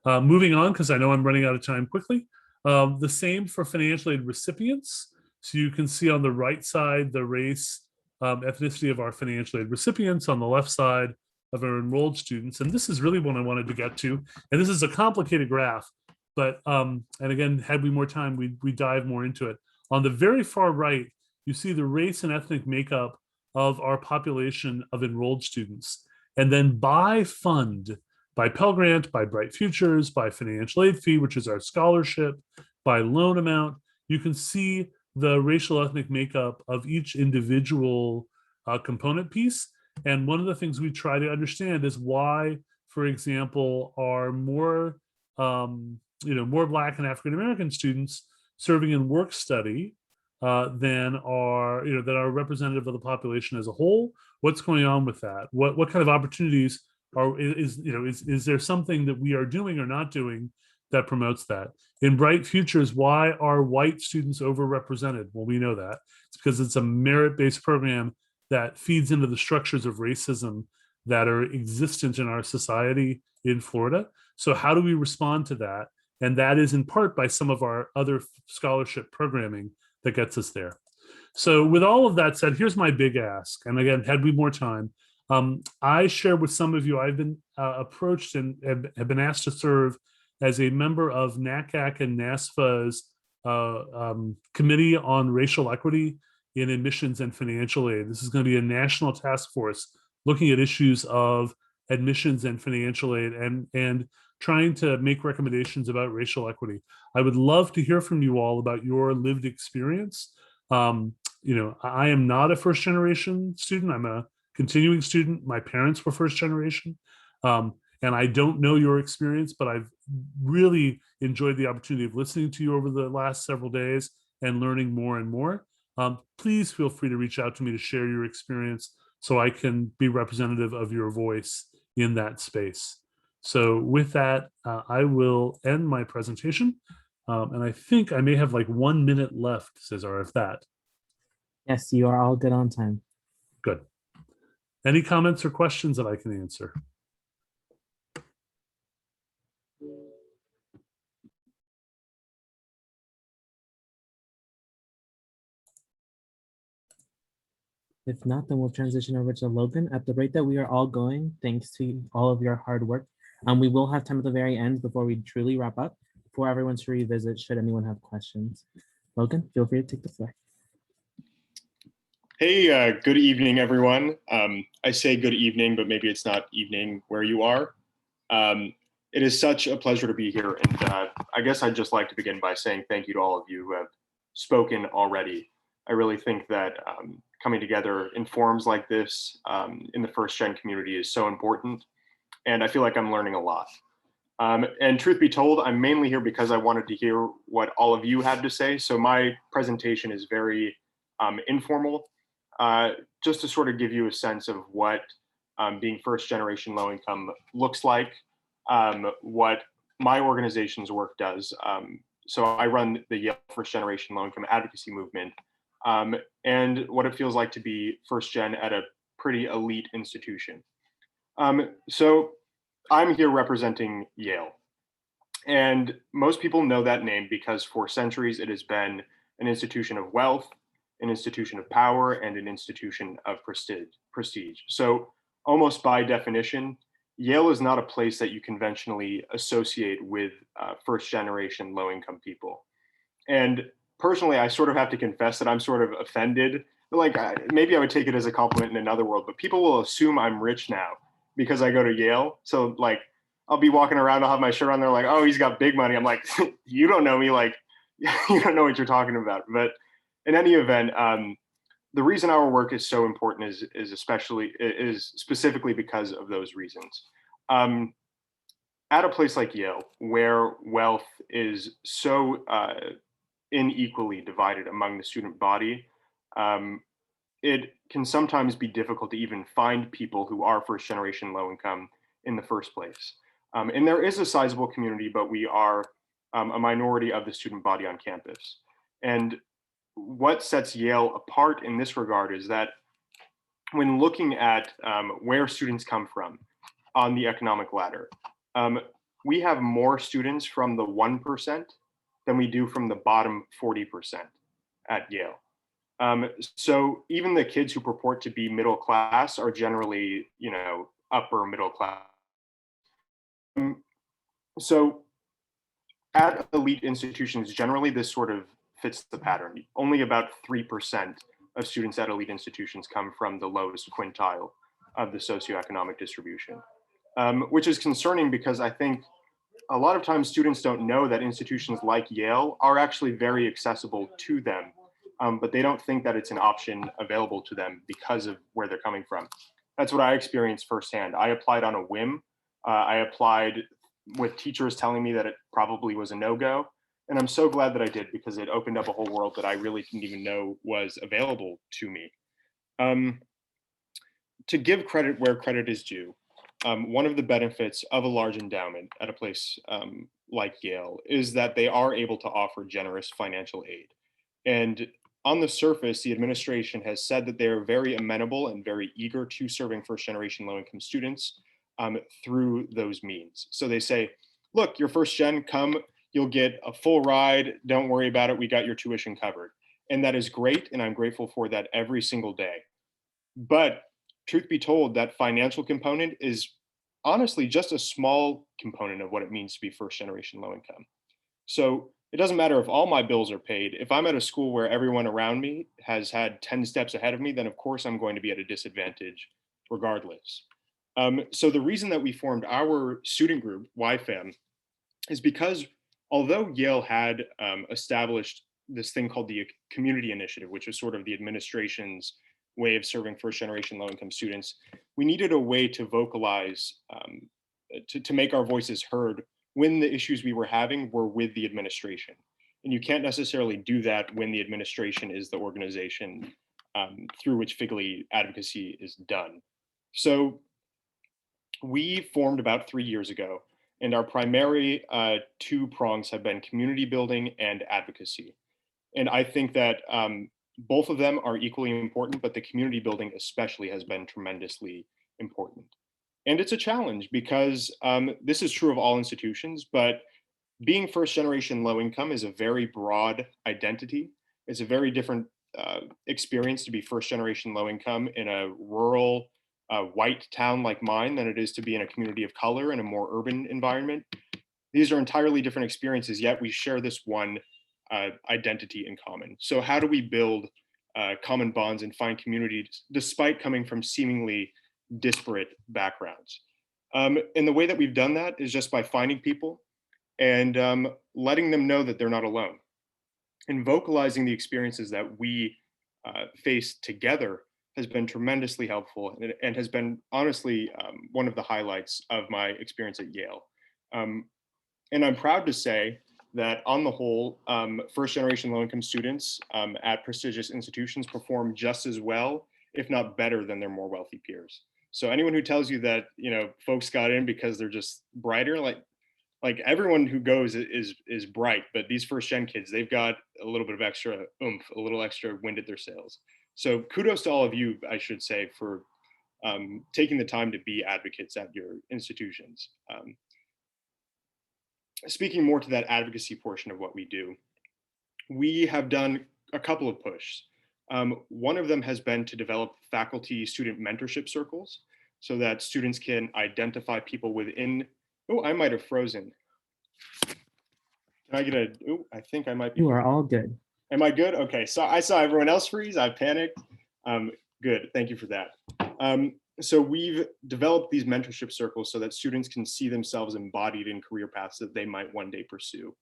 Moving on, because I know I'm running out of time quickly. The same for financial aid recipients. So you can see on the right side, the race ethnicity of our financial aid recipients, on the left side of our enrolled students. And this is really what I wanted to get to. And this is a complicated graph, but, and again, had we more time, we dive more into it. On the very far right, you see the race and ethnic makeup of our population of enrolled students. And then by fund, by Pell Grant, by Bright Futures, by financial aid fee, which is our scholarship, by loan amount, you can see the racial ethnic makeup of each individual component piece. And one of the things we try to understand is why, for example, are more, more Black and African American students serving in work study than are representative of the population as a whole. What's going on with that? What kind of opportunities is there something that we are doing or not doing that promotes that? In Bright Futures, why are white students overrepresented? Well, we know that. It's because it's a merit-based program that feeds into the structures of racism that are existent in our society in Florida. So how do we respond to that? And that is in part by some of our other scholarship programming that gets us there. So with all of that said, here's my big ask. And again, had we more time, I share with some of you, I've been approached and have been asked to serve as a member of NACAC and NASFA's Committee on Racial Equity in Admissions and Financial Aid. This is going to be a national task force looking at issues of admissions and financial aid and trying to make recommendations about racial equity. I would love to hear from you all about your lived experience. I am not a first generation student. I'm a continuing student. My parents were first generation. And I don't know your experience, but I've really enjoyed the opportunity of listening to you over the last several days and learning more and more. Please feel free to reach out to me to share your experience so I can be representative of your voice in that space. So with that, I will end my presentation. And I think I may have like 1 minute left, Cesar, if that. Yes, you are all good on time. Good. Any comments or questions that I can answer? If not, then we'll transition over to Logan. At the rate that we are all going, thanks to all of your hard work, we will have time at the very end before we truly wrap up, for everyone to revisit should anyone have questions. Logan, feel free to take the floor. Hey, good evening, everyone. I say good evening, but maybe it's not evening where you are. It is such a pleasure to be here, and I guess I'd just like to begin by saying thank you to all of you who have spoken already. I really think that coming together in forums like this in the first gen community is so important, and I feel like I'm learning a lot. And truth be told, I'm mainly here because I wanted to hear what all of you had to say. So my presentation is very informal, just to sort of give you a sense of what being first generation low income looks like, what my organization's work does. So I run the Yale First Generation Low Income Advocacy Movement, and what it feels like to be first gen at a pretty elite institution. So I'm here representing Yale. And most people know that name because for centuries it has been an institution of wealth, an institution of power, and an institution of prestige. So almost by definition, Yale is not a place that you conventionally associate with first generation low income people. And personally, I sort of have to confess that I'm sort of offended. Like maybe I would take it as a compliment in another world, but people will assume I'm rich now because I go to Yale. So like I'll be walking around, I'll have my shirt on, they're like, oh, he's got big money. I'm like, you don't know me, like you don't know what you're talking about. But in any event, the reason our work is so important is specifically because of those reasons. At a place like Yale, where wealth is so unequally divided among the student body, it can sometimes be difficult to even find people who are first generation low income in the first place. And there is a sizable community, but we are a minority of the student body on campus. And what sets Yale apart in this regard is that when looking at where students come from on the economic ladder, we have more students from the 1% than we do from the bottom 40% at Yale. So even the kids who purport to be middle class are generally, upper middle class. So at elite institutions, generally this sort of fits the pattern. Only about 3% of students at elite institutions come from the lowest quintile of the socioeconomic distribution, which is concerning because I think a lot of times students don't know that institutions like Yale are actually very accessible to them, but they don't think that it's an option available to them because of where they're coming from. That's what I experienced firsthand. I applied on a whim. I applied with teachers telling me that it probably was a no-go. And I'm so glad that I did because it opened up a whole world that I really didn't even know was available to me. To give credit where credit is due, one of the benefits of a large endowment at a place like Yale is that they are able to offer generous financial aid. And on the surface, the administration has said that they are very amenable and very eager to serving first generation low income students through those means. So they say, look, you're first gen, come, you'll get a full ride. Don't worry about it. We got your tuition covered. And that is great. And I'm grateful for that every single day. But truth be told, that financial component is honestly just a small component of what it means to be first generation low income. So it doesn't matter if all my bills are paid. If I'm at a school where everyone around me has had 10 steps ahead of me, then of course I'm going to be at a disadvantage regardless. So the reason that we formed our student group, YFAM, is because although Yale had established this thing called the Community Initiative, which was sort of the administration's way of serving first generation low income students, we needed a way to vocalize, to make our voices heard when the issues we were having were with the administration. And you can't necessarily do that when the administration is the organization through which FGLI advocacy is done. So we formed about 3 years ago, and our primary two prongs have been community building and advocacy. And I think that both of them are equally important, but the community building especially has been tremendously important. And it's a challenge because this is true of all institutions, but being first generation low income is a very broad identity. It's a very different experience to be first generation low income in a rural white town like mine than it is to be in a community of color in a more urban environment. These are entirely different experiences, yet we share this one identity in common. So how do we build common bonds and find communities despite coming from seemingly disparate backgrounds. And the way that we've done that is just by finding people and letting them know that they're not alone, and vocalizing the experiences that we face together has been tremendously helpful, and has been honestly one of the highlights of my experience at Yale. And I'm proud to say that on the whole, first generation low income students at prestigious institutions perform just as well, if not better, than their more wealthy peers. So anyone who tells you that, folks got in because they're just brighter, like everyone who goes is bright, but these first gen kids, they've got a little bit of extra oomph, a little extra wind at their sails. So kudos to all of you, I should say, for taking the time to be advocates at your institutions. Speaking more to that advocacy portion of what we do, we have done a couple of pushes. One of them has been to develop faculty student mentorship circles so that students can identify people within. Oh, I might have frozen. Can I get a, oh, I think I might be. You are all good. Am I good? Okay, so I saw everyone else freeze, I panicked. Good, thank you for that. So we've developed these mentorship circles so that students can see themselves embodied in career paths that they might one day pursue.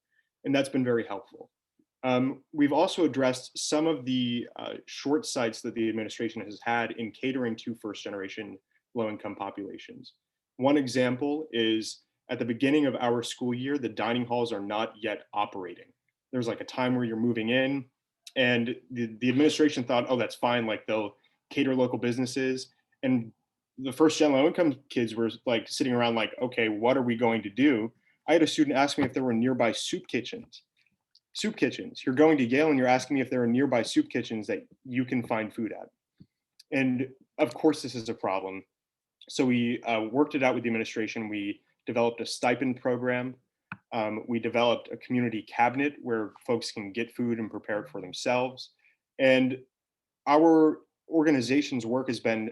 And that's been very helpful. We've also addressed some of the short sights that the administration has had in catering to first generation low-income populations. One example is at the beginning of our school year, the dining halls are not yet operating. There's like a time where you're moving in, and the administration thought, oh, that's fine, like they'll cater local businesses. And the first gen low income kids were like sitting around like, okay, what are we going to do? I had a student ask me if there were nearby soup kitchens. Soup kitchens. You're going to Yale and you're asking me if there are nearby soup kitchens that you can find food at. And of course, this is a problem. So we worked it out with the administration. We developed a stipend program. We developed a community cabinet where folks can get food and prepare it for themselves. And our organization's work has been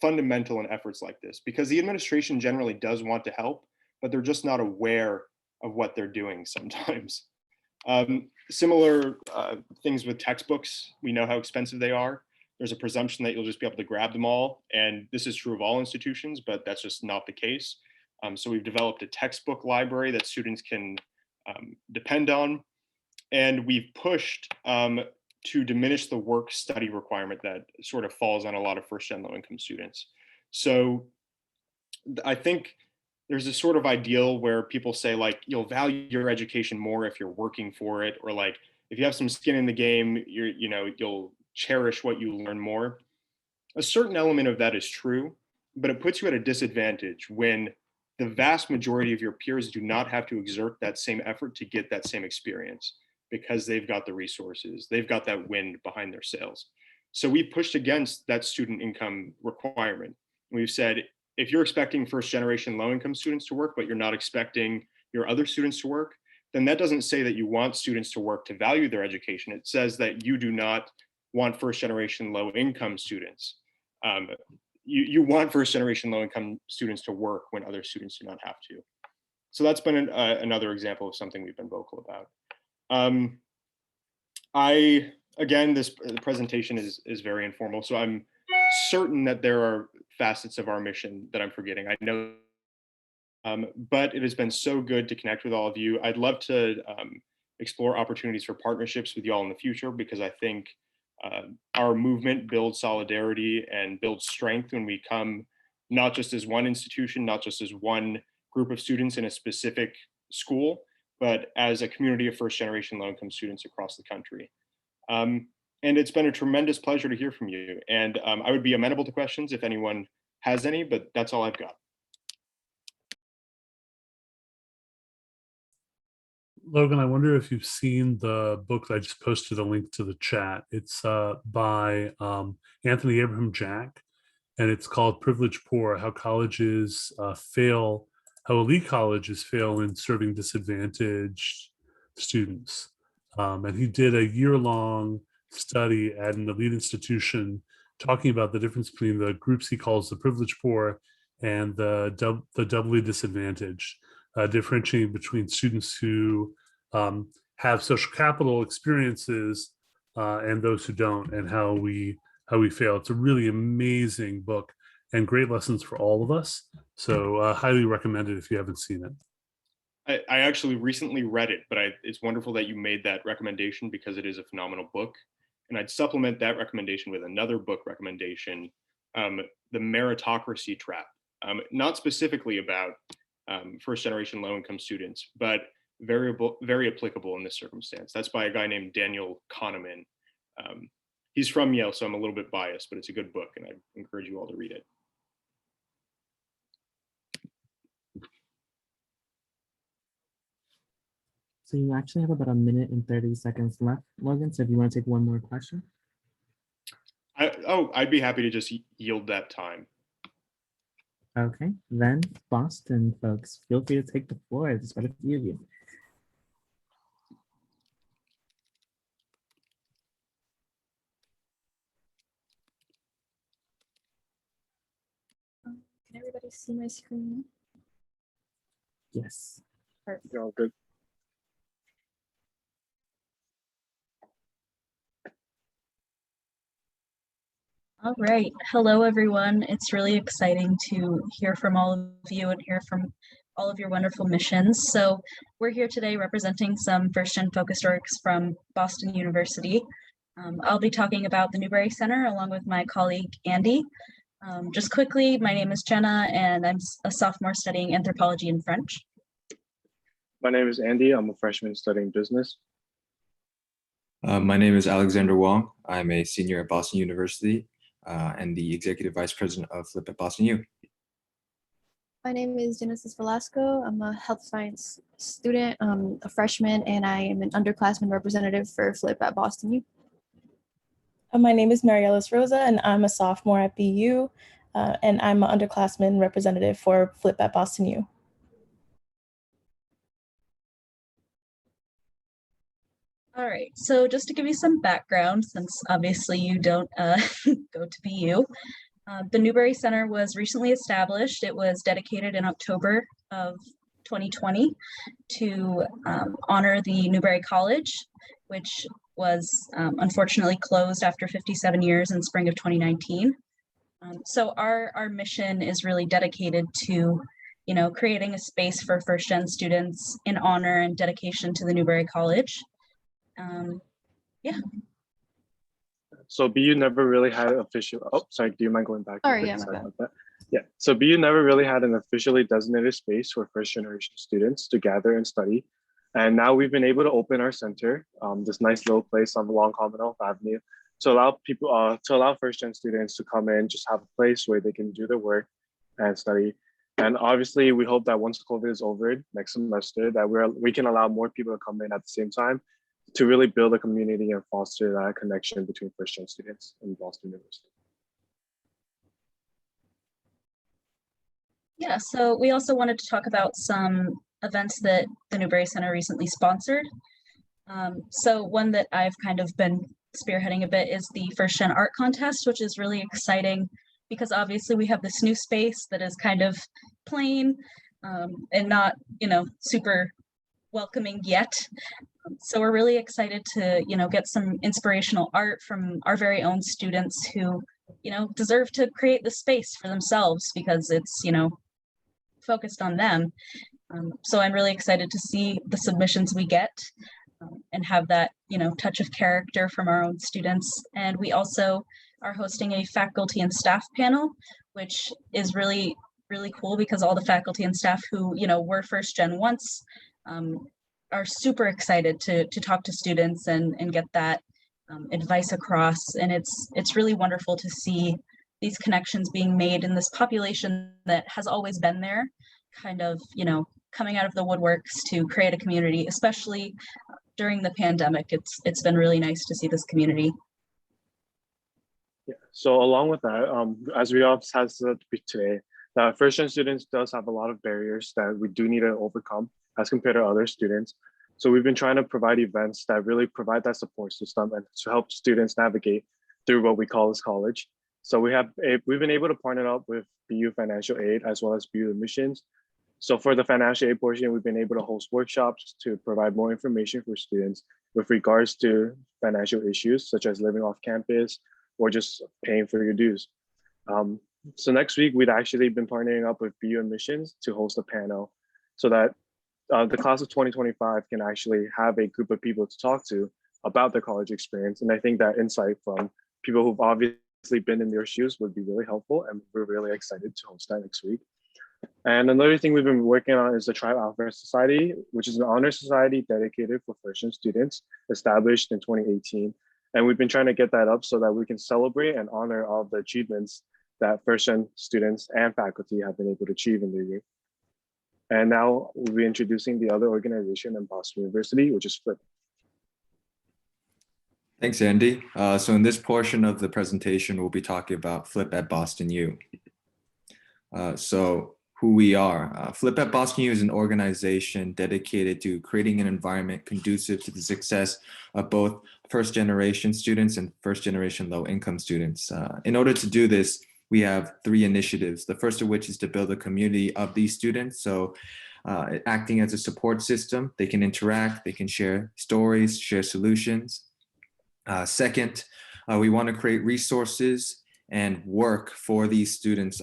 fundamental in efforts like this, because the administration generally does want to help, but they're just not aware of what they're doing sometimes. Similar things with textbooks. We know how expensive they are. There's a presumption that you'll just be able to grab them all. And this is true of all institutions, but that's just not the case. So we've developed a textbook library that students can depend on. And we've pushed to diminish the work study requirement that sort of falls on a lot of first gen low income students. So I think there's this sort of ideal where people say like, you'll value your education more if you're working for it, or like, if you have some skin in the game, you'll cherish what you learn more. A certain element of that is true, but it puts you at a disadvantage when the vast majority of your peers do not have to exert that same effort to get that same experience, because they've got the resources, they've got that wind behind their sails. So we pushed against that student income requirement. We've said, if you're expecting first generation low income students to work, but you're not expecting your other students to work, then that doesn't say that you want students to work to value their education. It says that you do not want first generation low income students. You want first generation low income students to work when other students do not have to. So that's been another example of something we've been vocal about. Again, this presentation is very informal, so I'm certain that there are facets of our mission that I'm forgetting. I know, but it has been so good to connect with all of you. I'd love to explore opportunities for partnerships with y'all in the future, because I think our movement builds solidarity and builds strength when we come not just as one institution, not just as one group of students in a specific school, but as a community of first generation low income students across the country. And it's been a tremendous pleasure to hear from you. And I would be amenable to questions if anyone has any, but that's all I've got. Logan, I wonder if you've seen the book that I just posted a link to the chat. It's by Anthony Abraham Jack, and it's called Privileged Poor, How Colleges Fail, How Elite Colleges Fail in Serving Disadvantaged Students. And he did a year-long study at an elite institution talking about the difference between the groups he calls the privileged poor and the doubly disadvantaged, differentiating between students who have social capital experiences and those who don't, and how we fail. It's a really amazing book and great lessons for all of us. So highly recommend it if you haven't seen it. I actually recently read it, but it's wonderful that you made that recommendation because it is a phenomenal book. And I'd supplement that recommendation with another book recommendation, The Meritocracy Trap. Not specifically about first generation low income students, but very applicable in this circumstance. That's by a guy named Daniel Kahneman. He's from Yale, so I'm a little bit biased, but it's a good book and I encourage you all to read it. So you actually have about 1:30 left, Logan. So if you want to take one more question. I'd be happy to just yield that time. Okay, then Boston folks, feel free to take the floor. There's quite a few of you. Can everybody see my screen? Yes. Perfect. You're all good. All right. Hello, everyone. It's really exciting to hear from all of you and hear from all of your wonderful missions. So we're here today representing some first-gen focused orgs from Boston University. I'll be talking about the Newberry Center along with my colleague, Andy. Just quickly, my name is Jenna, and I'm a sophomore studying anthropology and French. My name is Andy. I'm a freshman studying business. My name is Alexander Wong. I'm a senior at Boston University and the executive vice president of Flip at Boston U. My name is Genesis Velasco. I'm a health science student, a freshman, and I am an underclassman representative for Flip at Boston U. My name is Mariellis Rosa, and I'm a sophomore at BU, and I'm an underclassman representative for Flip at Boston U. All right, so just to give you some background, since obviously you don't go to BU, the Newberry Center was recently established. It was dedicated in October of 2020 to honor the Newberry College, which was unfortunately closed after 57 years in spring of 2019. So our mission is really dedicated to, creating a space for first-gen students in honor and dedication to the Newberry College. Yeah. So BU never really had an official, oh, sorry, do you mind going back? Sorry, yeah, sorry about that. Yeah, so BU never really had an officially designated space for first generation students to gather and study. And now we've been able to open our center, this nice little place on Long Commonwealth Avenue, to allow people, to allow first gen students to come in, just have a place where they can do their work and study. And obviously we hope that once COVID is over next semester, that we can allow more people to come in at the same time to really build a community and foster that connection between first-gen students in Boston University. Yeah, so we also wanted to talk about some events that the Newberry Center recently sponsored. So one that I've kind of been spearheading a bit is the First Gen Art Contest, which is really exciting because obviously we have this new space that is kind of plain and not, super welcoming yet. So we're really excited to, get some inspirational art from our very own students who, deserve to create the space for themselves because it's, focused on them. So I'm really excited to see the submissions we get and have that, touch of character from our own students. And we also are hosting a faculty and staff panel, which is really, really cool because all the faculty and staff who, were first gen once, are super excited to talk to students and get that advice across. And it's really wonderful to see these connections being made in this population that has always been there, kind of, coming out of the woodworks to create a community, especially during the pandemic. It's been really nice to see this community. Yeah, so along with that, as we all have said today, that first-gen students does have a lot of barriers that we do need to overcome as compared to other students. So we've been trying to provide events that really provide that support system and to help students navigate through what we call this college. So we've been able to partner up with BU Financial Aid as well as BU Admissions. So for the financial aid portion, we've been able to host workshops to provide more information for students with regards to financial issues such as living off campus or just paying for your dues. So next week, we'd actually been partnering up with BU Admissions to host a panel so that the class of 2025 can actually have a group of people to talk to about their college experience. And I think that insight from people who've obviously been in their shoes would be really helpful. And we're really excited to host that next week. And another thing we've been working on is the Tribe Alpha Society, which is an honor society dedicated for first-gen students, established in 2018. And we've been trying to get that up so that we can celebrate and honor all the achievements that first-gen students and faculty have been able to achieve in the year. And now we'll be introducing the other organization in Boston University, which is FLIP. Thanks, Andy. So in this portion of the presentation, we'll be talking about FLIP at Boston U. So who we are. FLIP at Boston U is an organization dedicated to creating an environment conducive to the success of both first-generation students and first-generation low-income students. In order to do this, we have 3 initiatives. The first of which is to build a community of these students. So acting as a support system, they can interact, they can share stories, share solutions. Second, we want to create resources and work for these students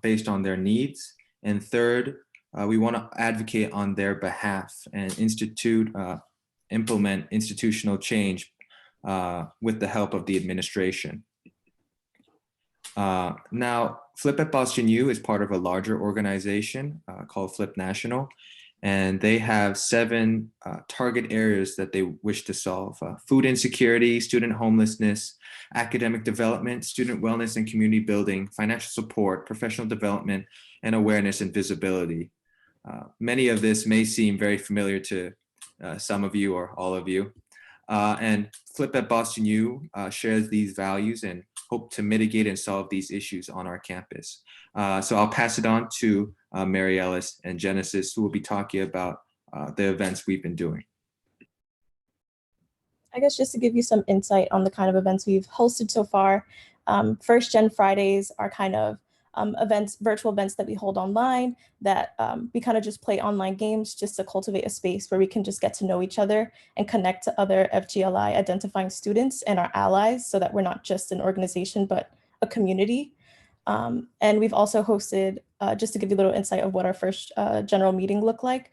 based on their needs. And third, we want to advocate on their behalf and implement institutional change with the help of the administration. Now, FLIP at Boston U is part of a larger organization called FLIP National, and they have 7 target areas that they wish to solve: food insecurity, student homelessness, academic development, student wellness and community building, financial support, professional development, and awareness and visibility. Many of this may seem very familiar to some of you or all of you. And FLIP at Boston U shares these values and hope to mitigate and solve these issues on our campus. So I'll pass it on to Mary Ellis and Genesis, who will be talking about the events we've been doing. I guess just to give you some insight on the kind of events we've hosted so far, First Gen Fridays are kind of virtual events that we hold online that we kind of just play online games just to cultivate a space where we can just get to know each other and connect to other FGLI identifying students and our allies so that we're not just an organization, but a community. And we've also hosted, just to give you a little insight of what our first general meeting looked like,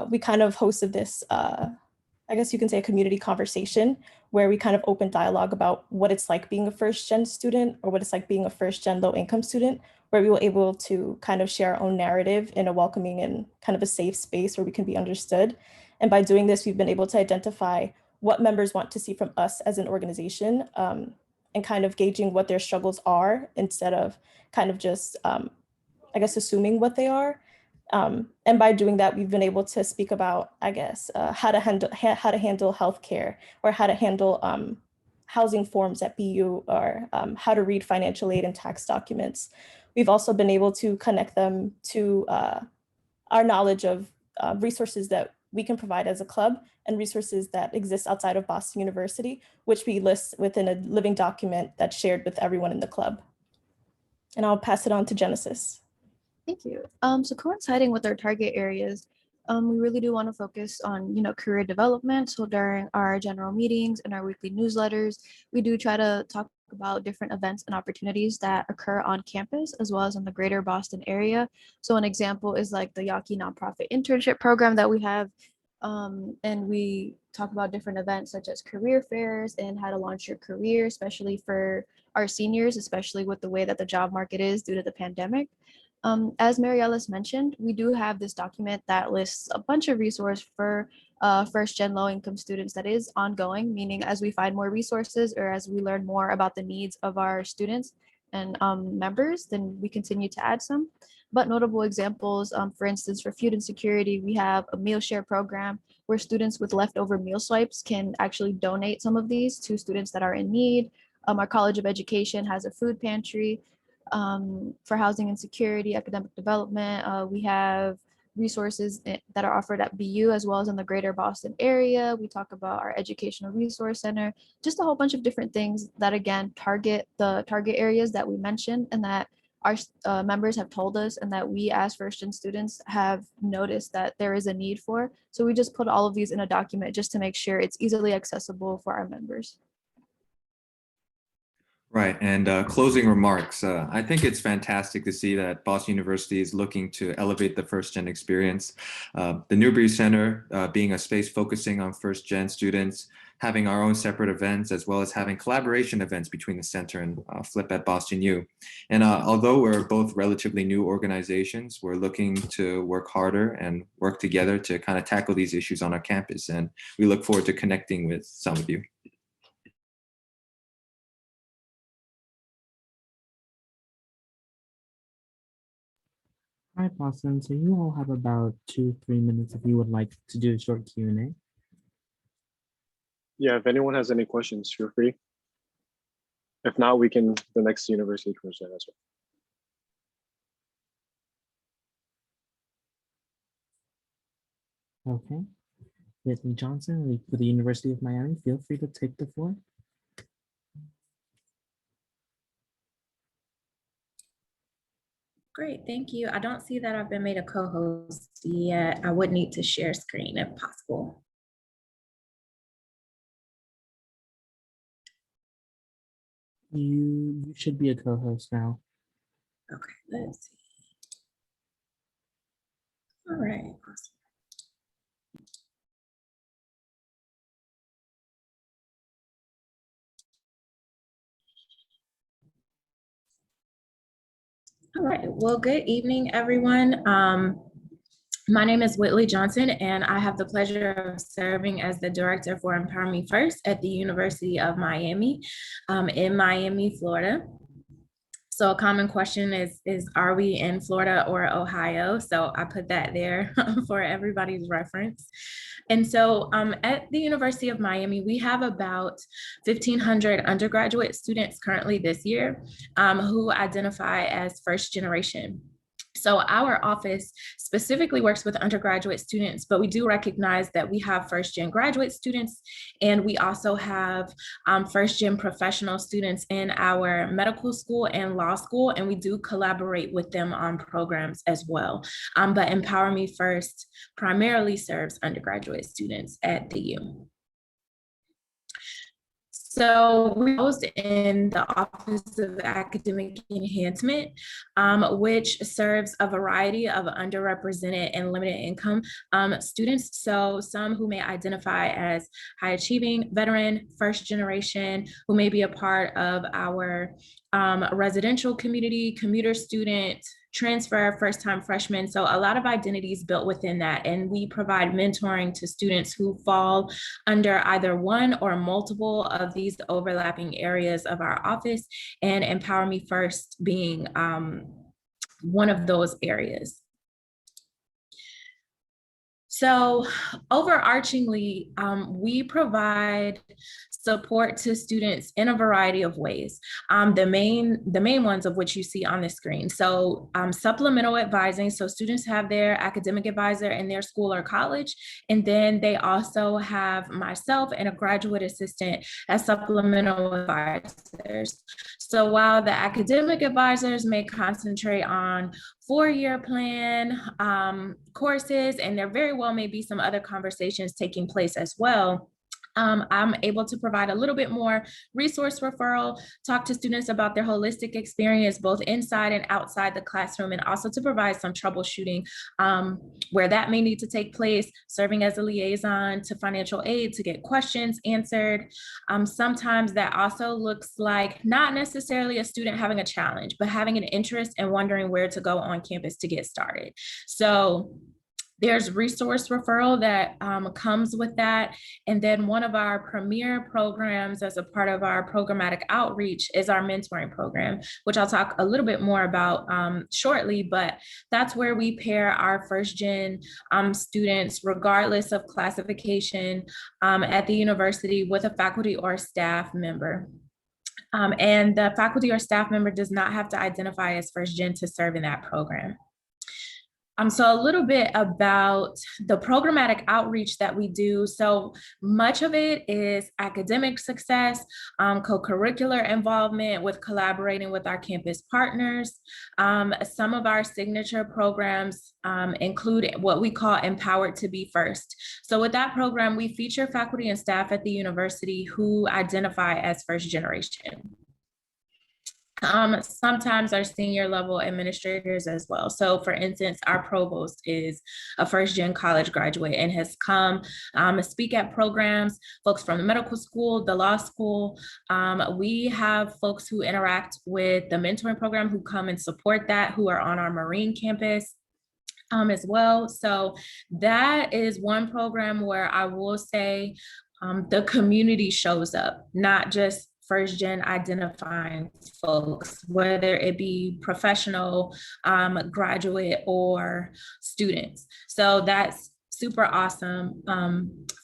we kind of hosted this, I guess you can say a community conversation where we kind of open dialogue about what it's like being a first gen student or what it's like being a first gen low income student, where we were able to kind of share our own narrative in a welcoming and kind of a safe space where we can be understood. And by doing this, we've been able to identify what members want to see from us as an organization and kind of gauging what their struggles are instead of kind of just, I guess, assuming what they are. And by doing that, we've been able to speak about, I guess, how to handle healthcare or how to handle housing forms at BU or how to read financial aid and tax documents. We've also been able to connect them to our knowledge of resources that we can provide as a club and resources that exist outside of Boston University, which we list within a living document that's shared with everyone in the club. And I'll pass it on to Genesis. Thank you. So coinciding with our target areas, we really do want to focus on, career development. So during our general meetings and our weekly newsletters, we do try to talk about different events and opportunities that occur on campus as well as in the greater Boston area. So an example is like the Yaki nonprofit internship program that we have. And we talk about different events such as career fairs and how to launch your career, especially for our seniors, especially with the way that the job market is due to the pandemic. As Mary Ellis mentioned, we do have this document that lists a bunch of resources for first gen low income students that is ongoing, meaning as we find more resources or as we learn more about the needs of our students and members, then we continue to add some. But notable examples, for instance, for food insecurity, we have a meal share program where students with leftover meal swipes can actually donate some of these to students that are in need. Our College of Education has a food pantry. For housing insecurity, academic development, we have resources that are offered at BU as well as in the greater Boston area. We talk about our Educational Resource Center, just a whole bunch of different things that again target the target areas that we mentioned and that our members have told us and that we as first gen students have noticed that there is a need for. So we just put all of these in a document just to make sure it's easily accessible for our members. Right, and closing remarks. I think it's fantastic to see that Boston University is looking to elevate the first gen experience. The Newbery Center being a space focusing on first gen students, having our own separate events, as well as having collaboration events between the center and Flip at Boston U. And although we're both relatively new organizations, we're looking to work harder and work together to kind of tackle these issues on our campus. And we look forward to connecting with some of you. All right, Boston. So you all have about 2-3 minutes if you would like to do a short Q&A. Yeah, if anyone has any questions, feel free. If not, we can, the next university question as well. Okay. Whitney Johnson with the University of Miami, feel free to take the floor. Great, thank you. I don't see that I've been made a co-host yet. I would need to share screen if possible. You should be a co-host now. Okay, let's see. All right, awesome. All right, well, good evening, everyone. My name is Whitley Johnson, and I have the pleasure of serving as the Director for Empower Me First at the University of Miami in Miami, Florida. So a common question is are we in Florida or Ohio? So I put that there for everybody's reference. And so at the University of Miami, we have about 1,500 undergraduate students currently this year who identify as first generation. So our office specifically works with undergraduate students, but we do recognize that we have first gen graduate students, and we also have first gen professional students in our medical school and law school, and we do collaborate with them on programs as well. But Empower Me First primarily serves undergraduate students at the U. So we host in the Office of Academic Enhancement, which serves a variety of underrepresented and limited income students. So some who may identify as high achieving, veteran, first generation, who may be a part of our residential community, commuter student, transfer, first-time freshmen. So a lot of identities built within that. And we provide mentoring to students who fall under either one or multiple of these overlapping areas of our office, and Empower Me First being one of those areas. So overarchingly, we provide support to students in a variety of ways. The main ones of which you see on the screen. So supplemental advising, so students have their academic advisor in their school or college, and then they also have myself and a graduate assistant as supplemental advisors. So while the academic advisors may concentrate on 4-year plan courses, and there very well may be some other conversations taking place as well, I'm able to provide a little bit more resource referral, talk to students about their holistic experience, both inside and outside the classroom, and also to provide some troubleshooting where that may need to take place, serving as a liaison to financial aid to get questions answered. Sometimes that also looks like not necessarily a student having a challenge, but having an interest and wondering where to go on campus to get started. So there's resource referral that comes with that. And then one of our premier programs as a part of our programmatic outreach is our mentoring program, which I'll talk a little bit more about shortly, but that's where we pair our first gen students, regardless of classification at the university, with a faculty or staff member. And the faculty or staff member does not have to identify as first gen to serve in that program. So a little bit about the programmatic outreach that we do. So much of it is academic success, co-curricular involvement with collaborating with our campus partners. Some of our signature programs include what we call Empowered to Be First. So with that program, we feature faculty and staff at the university who identify as first generation. Sometimes our senior level administrators as well. So for instance, our provost is a first gen college graduate and has come speak at programs, folks from the medical school, the law school. We have folks who interact with the mentoring program who come and support that, who are on our Marine campus. As well. So that is one program where I will say the community shows up, not just first gen identifying folks, whether it be professional, graduate, or students. So that's super awesome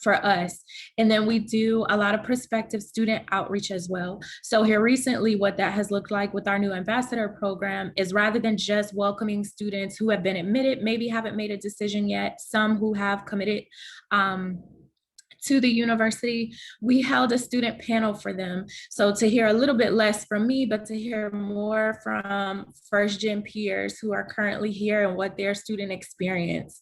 for us. And then we do a lot of prospective student outreach as well. So here recently, what that has looked like with our new ambassador program is rather than just welcoming students who have been admitted, maybe haven't made a decision yet, some who have committed to the university, we held a student panel for them. So to hear a little bit less from me, but to hear more from first gen peers who are currently here and what their student experience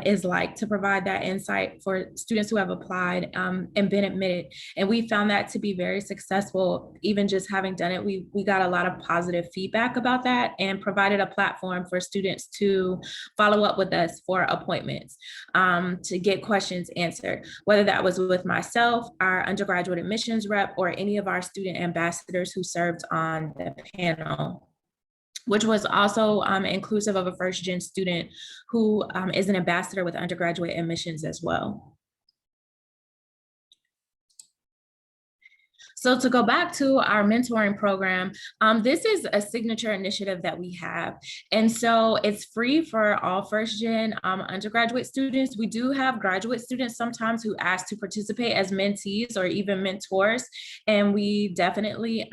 is like, to provide that insight for students who have applied and been admitted. And we found that to be very successful. Even just having done it, we got a lot of positive feedback about that and provided a platform for students to follow up with us for appointments, to get questions answered, whether that was with myself, our undergraduate admissions rep, or any of our student ambassadors who served on the panel, which was also inclusive of a first gen student who is an ambassador with undergraduate admissions as well. So to go back to our mentoring program, this is a signature initiative that we have. And so it's free for all first gen undergraduate students. We do have graduate students sometimes who ask to participate as mentees or even mentors. And we definitely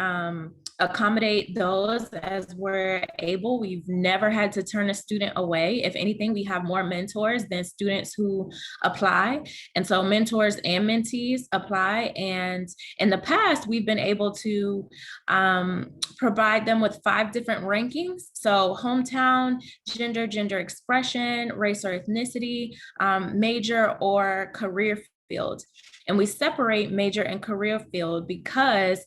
accommodate those as we're able. We've never had to turn a student away. If anything, we have more mentors than students who apply. And so mentors and mentees apply. And in the past, we've been able to provide them with 5 different rankings. So hometown, gender expression, race or ethnicity, major or career field. And we separate major and career field because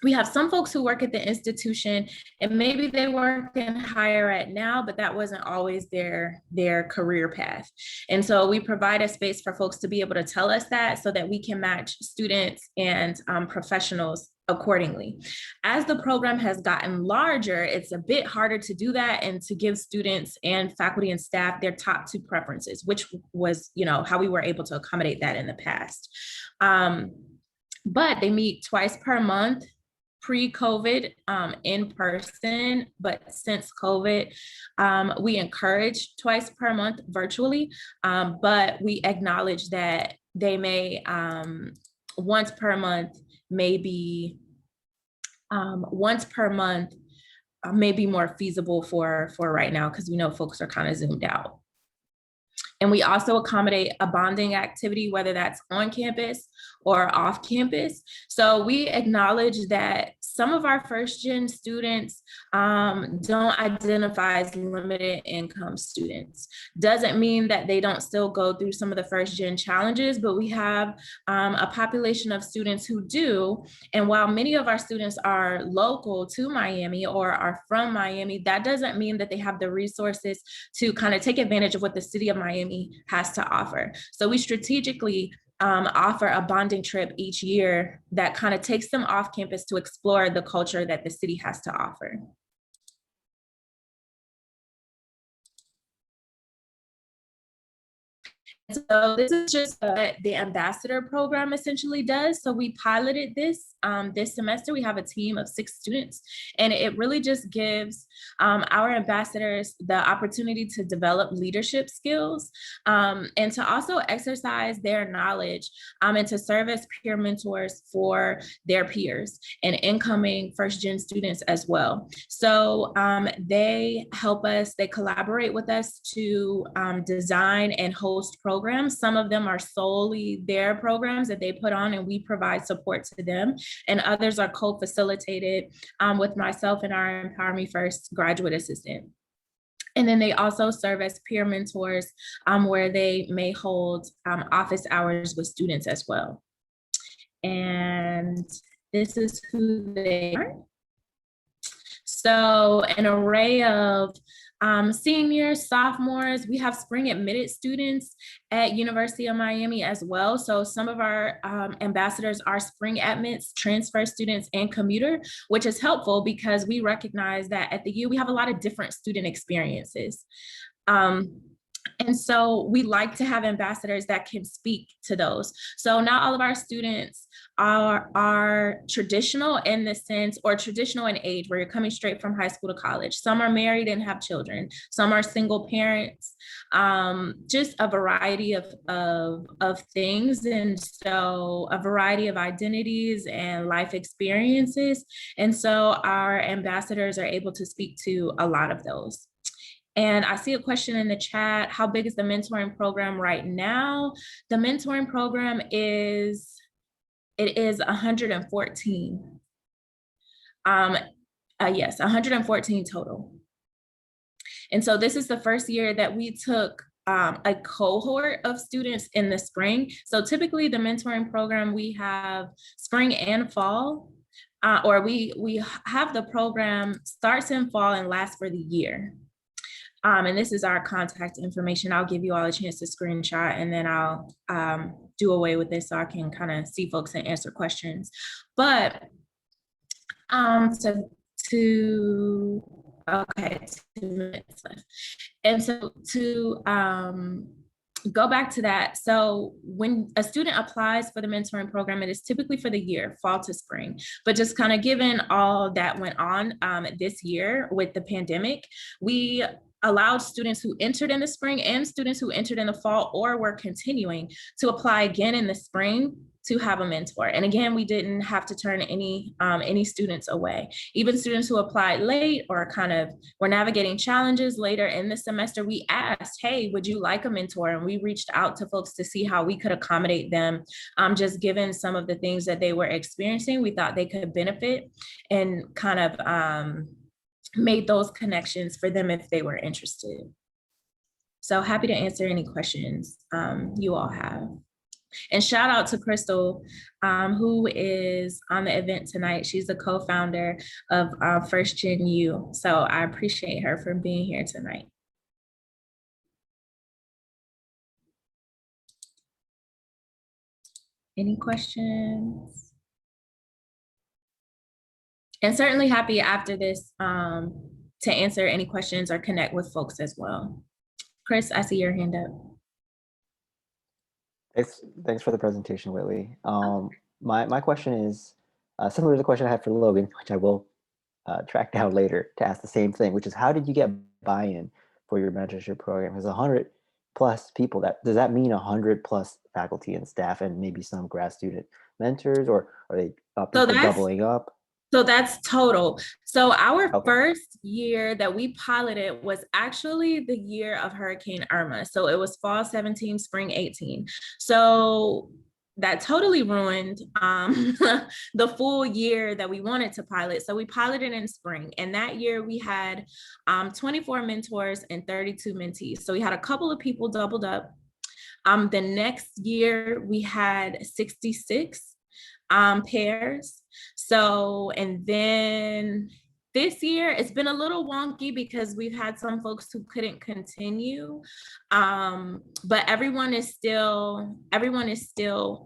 we have some folks who work at the institution and maybe they work in higher ed now, but that wasn't always their career path. And so we provide a space for folks to be able to tell us that so that we can match students and professionals accordingly. As the program has gotten larger, it's a bit harder to do that and to give students and faculty and staff their top 2 preferences, which was, how we were able to accommodate that in the past. But they meet twice per month. Pre-COVID in person, but since COVID, we encourage twice per month virtually, but we acknowledge that they may once per month may be more feasible for right now because we know folks are kind of zoomed out. And we also accommodate a bonding activity, whether that's on campus or off campus. So we acknowledge that some of our first gen students don't identify as limited income students. Doesn't mean that they don't still go through some of the first gen challenges, but we have a population of students who do. And while many of our students are local to Miami or are from Miami, that doesn't mean that they have the resources to kind of take advantage of what the city of Miami has to offer. So we strategically offer a bonding trip each year that kind of takes them off campus to explore the culture that the city has to offer. so this is just what the ambassador program essentially does. So we piloted this this semester. We have a team of 6 students, and it really just gives our ambassadors the opportunity to develop leadership skills and to also exercise their knowledge and to serve as peer mentors for their peers and incoming first-gen students as well. So they help us, they collaborate with us to design and host programs. Some of them are solely their programs that they put on and we provide support to them. And others are co-facilitated with myself and our Empower Me First graduate assistant. And then they also serve as peer mentors where they may hold office hours with students as well. And this is who they are. So an array of seniors, sophomores, we have spring admitted students at University of Miami as well. So some of our ambassadors are spring admits, transfer students, and commuter, which is helpful because we recognize that at the U, we have a lot of different student experiences. And so we like to have ambassadors that can speak to those. So not all of our students are traditional in the sense, or traditional in age, where you're coming straight from high school to college. Some are married and have children. Some are single parents, just a variety of things. And so a variety of identities and life experiences. And so our ambassadors are able to speak to a lot of those. And I see a question in the chat, how big is the mentoring program right now? The mentoring program is 114. Yes, 114 total. And so this is the first year that we took a cohort of students in the spring. So typically the mentoring program, we have spring and fall, or we have the program starts in fall and lasts for the year. And this is our contact information. I'll give you all a chance to screenshot, and then I'll do away with this so I can kind of see folks and answer questions. But okay, 2 minutes left. And so to go back to that. So when a student applies for the mentoring program, it is typically for the year, fall to spring. But just kind of given all that went on this year with the pandemic, we allowed students who entered in the spring and students who entered in the fall or were continuing to apply again in the spring to have a mentor. And again, we didn't have to turn any students away. Even students who applied late or kind of were navigating challenges later in the semester, we asked, hey, would you like a mentor? And we reached out to folks to see how we could accommodate them. Just given some of the things that they were experiencing, we thought they could benefit, and kind of made those connections for them if they were interested. So happy to answer any questions you all have. And shout out to Crystal, who is on the event tonight. She's the co-founder of First Gen U. So I appreciate her for being here tonight. Any questions? And certainly happy after this to answer any questions or connect with folks as well. Chris, I see your hand up. Thanks for the presentation, Whitley. My question is similar to the question I had for Logan, which I will track down later to ask the same thing, which is how did you get buy-in for your mentorship program? Because 100+ people, does that mean 100+ faculty and staff and maybe some grad student mentors, or are they doubling up? So that's total. So our first year that we piloted was actually the year of Hurricane Irma. So it was fall 17, spring 18. So that totally ruined the full year that we wanted to pilot. So we piloted in spring, and that year we had 24 mentors and 32 mentees. So we had a couple of people doubled up. The next year we had 66 pairs. So, and then this year it's been a little wonky because we've had some folks who couldn't continue, but everyone is still,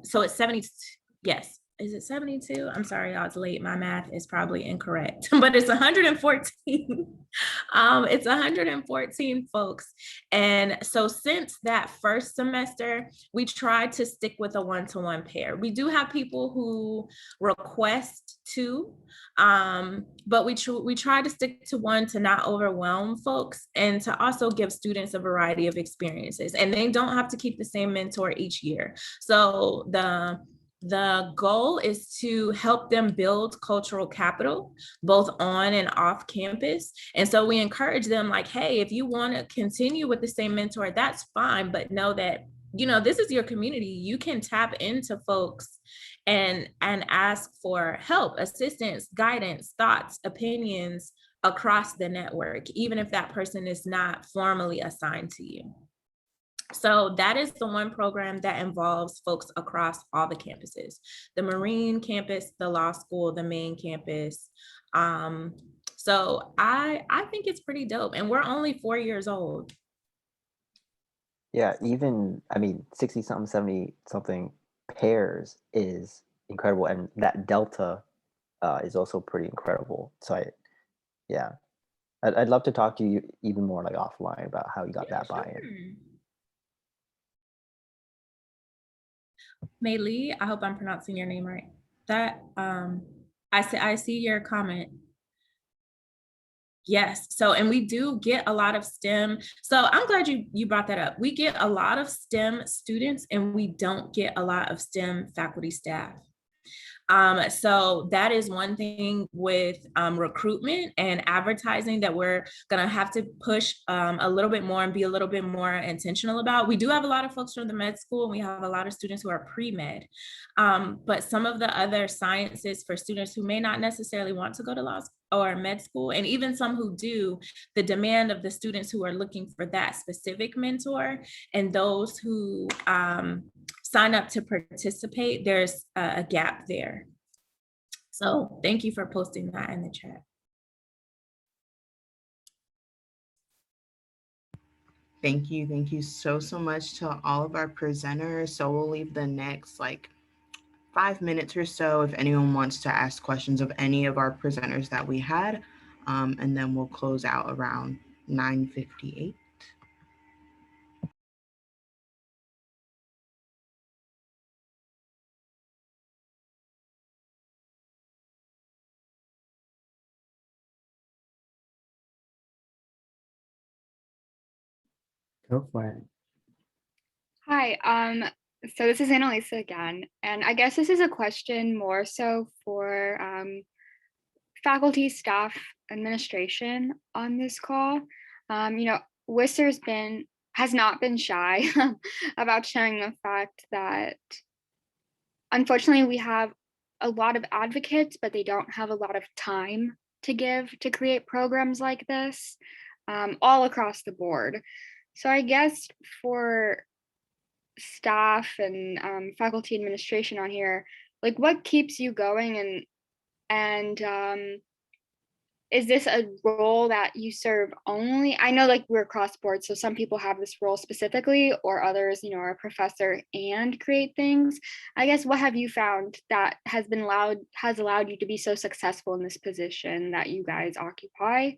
so it's 70, yes, is it 72? I'm sorry, I was late. My math is probably incorrect, but it's 114. It's 114 folks. And so since that first semester, we tried to stick with a one-to-one pair. We do have people who request two, but we try to stick to one to not overwhelm folks and to also give students a variety of experiences. And they don't have to keep the same mentor each year. So the goal is to help them build cultural capital, both on and off campus. And so we encourage them like, hey, if you want to continue with the same mentor, that's fine, but know that, you know, this is your community. You can tap into folks and ask for help, assistance, guidance, thoughts, opinions across the network, even if that person is not formally assigned to you. So that is the one program that involves folks across all the campuses, the Marine campus, the law school, the main campus. So I think it's pretty dope, and we're only 4 years old. Yeah, even, I mean, 60 something, 70 something pairs is incredible. And that delta is also pretty incredible. So I'd love to talk to you even more like offline about how you got that buy-in. Mei Lee, I hope I'm pronouncing your name right. That I see your comment. Yes, so, and we do get a lot of STEM. So I'm glad you brought that up. We get a lot of STEM students and we don't get a lot of STEM faculty staff. So that is one thing with recruitment and advertising that we're gonna have to push a little bit more and be a little bit more intentional about. We do have a lot of folks from the med school and we have a lot of students who are pre-med, but some of the other sciences for students who may not necessarily want to go to law school or med school, and even some who do, the demand of the students who are looking for that specific mentor and those who sign up to participate, there's a gap there. So thank you for posting that in the chat. Thank you so much to all of our presenters. So we'll leave the next like 5 minutes or so if anyone wants to ask questions of any of our presenters that we had, and then we'll close out around 9:58. Go for it. Hi, so this is Annalisa again, and I guess this is a question more so for faculty, staff, administration on this call. You know, Worcester's has not been shy about sharing the fact that unfortunately we have a lot of advocates, but they don't have a lot of time to give to create programs like this all across the board. So I guess for staff and faculty administration on here, like what keeps you going, and is this a role that you serve only? I know like we're cross board, so some people have this role specifically, or others, you know, are a professor and create things. I guess what have you found that has allowed you to be so successful in this position that you guys occupy?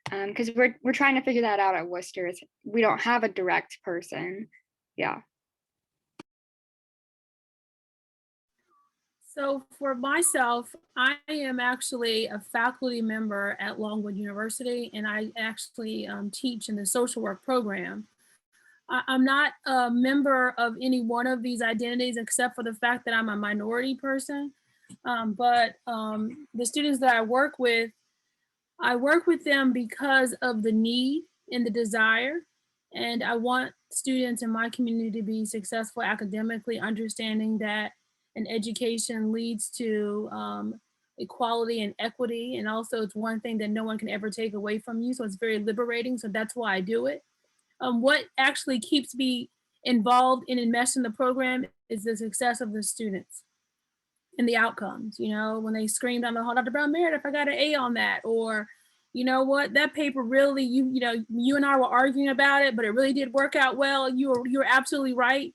Because we're trying to figure that out at Worcester. We don't have a direct person. Yeah. So for myself, I am actually a faculty member at Longwood University, and I actually teach in the social work program. I'm not a member of any one of these identities except for the fact that I'm a minority person. But the students that I work with them because of the need and the desire. And I want students in my community to be successful academically, understanding that an education leads to equality and equity. And also it's one thing that no one can ever take away from you. So it's very liberating. So that's why I do it. What actually keeps me involved and enmeshed in the program is the success of the students and the outcomes. You know, when they scream down the hall, Dr. Brown Meredith, I got an A on that, or you know what, that paper really, you know, you and I were arguing about it, but it really did work out well. You were absolutely right.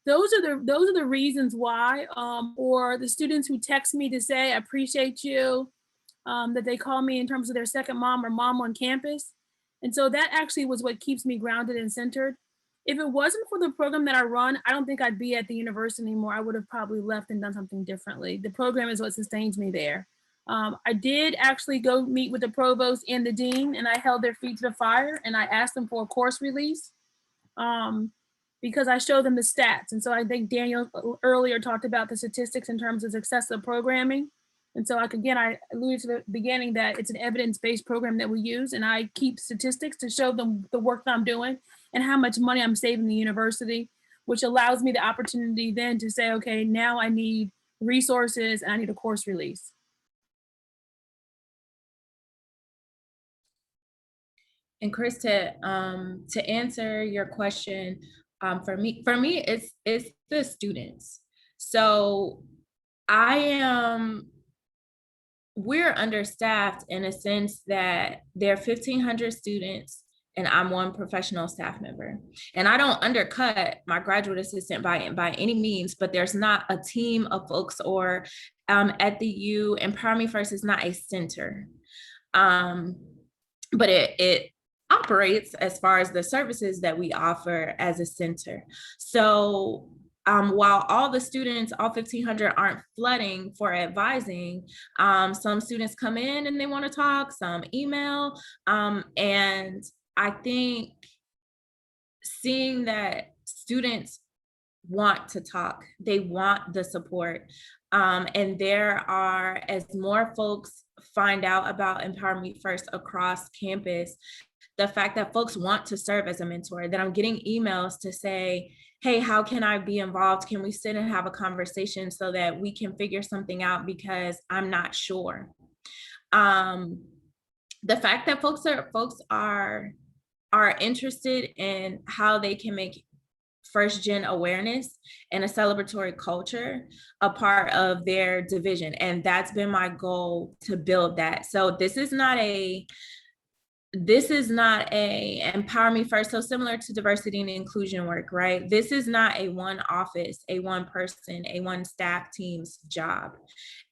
those are the reasons why, or the students who text me to say, I appreciate you, that they call me in terms of their second mom or mom on campus. And so that actually was what keeps me grounded and centered. If it wasn't for the program that I run, I don't think I'd be at the university anymore. I would have probably left and done something differently. The program is what sustains me there. I did actually go meet with the provost and the dean, and I held their feet to the fire, and I asked them for a course release because I showed them the stats. And so I think Daniel earlier talked about the statistics in terms of success of programming. And so, like, again, I alluded to the beginning that it's an evidence-based program that we use, and I keep statistics to show them the work that I'm doing and how much money I'm saving the university, which allows me the opportunity then to say, okay, now I need resources and I need a course release. And Chris, to answer your question, for me, it's the students. So we're understaffed in a sense that there are 1,500 students and I'm one professional staff member. And I don't undercut my graduate assistant by any means, but there's not a team of folks, or at the U, Empower Me First is not a center. But it operates as far as the services that we offer as a center. So while all the students, all 1,500 aren't flooding for advising, some students come in and they want to talk, some email. And I think seeing that students want to talk, they want the support. And there are, as more folks find out about Empower Me First across campus, the fact that folks want to serve as a mentor, that I'm getting emails to say, hey, how can I be involved? Can we sit and have a conversation so that we can figure something out because I'm not sure. The fact that folks are interested in how they can make first gen awareness and a celebratory culture a part of their division. And that's been my goal, to build that. So this is not a Empower Me First, so similar to diversity and inclusion work, right? This is not a one office, a one person, a one staff team's job.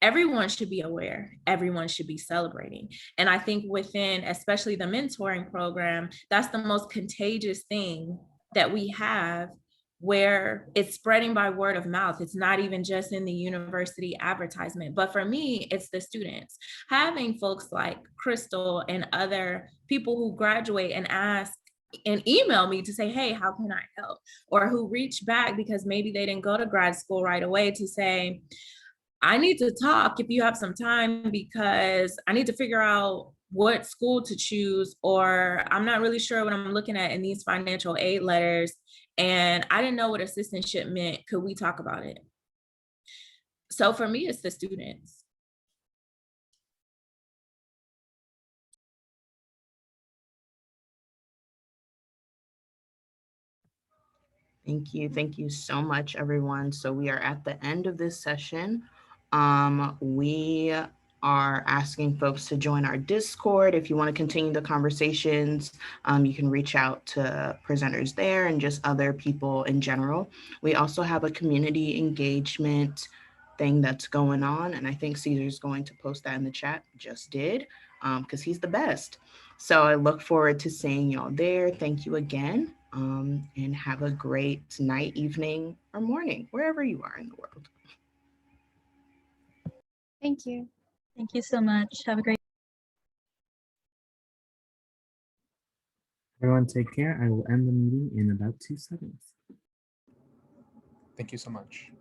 Everyone should be aware, everyone should be celebrating. And I think within, especially the mentoring program, that's the most contagious thing that we have, where it's spreading by word of mouth. It's not even just in the university advertisement, but for me, it's the students. Having folks like Crystal and other people who graduate and ask and email me to say, hey, how can I help? Or who reach back because maybe they didn't go to grad school right away, to say, I need to talk if you have some time because I need to figure out what school to choose, or I'm not really sure what I'm looking at in these financial aid letters, and I didn't know what assistantship meant. Could we talk about it? So for me, it's the students. Thank you. Thank you so much, everyone. So we are at the end of this session. We are asking folks to join our Discord. If you want to continue the conversations, you can reach out to presenters there and just other people in general. We also have a community engagement thing that's going on, and I think Caesar's going to post that in the chat, just did, because he's the best. So I look forward to seeing y'all there. Thank you again, and have a great night, evening, or morning, wherever you are in the world. Thank you. Thank you so much. Have a great Everyone take care. I will end the meeting in about 2 seconds. Thank you so much.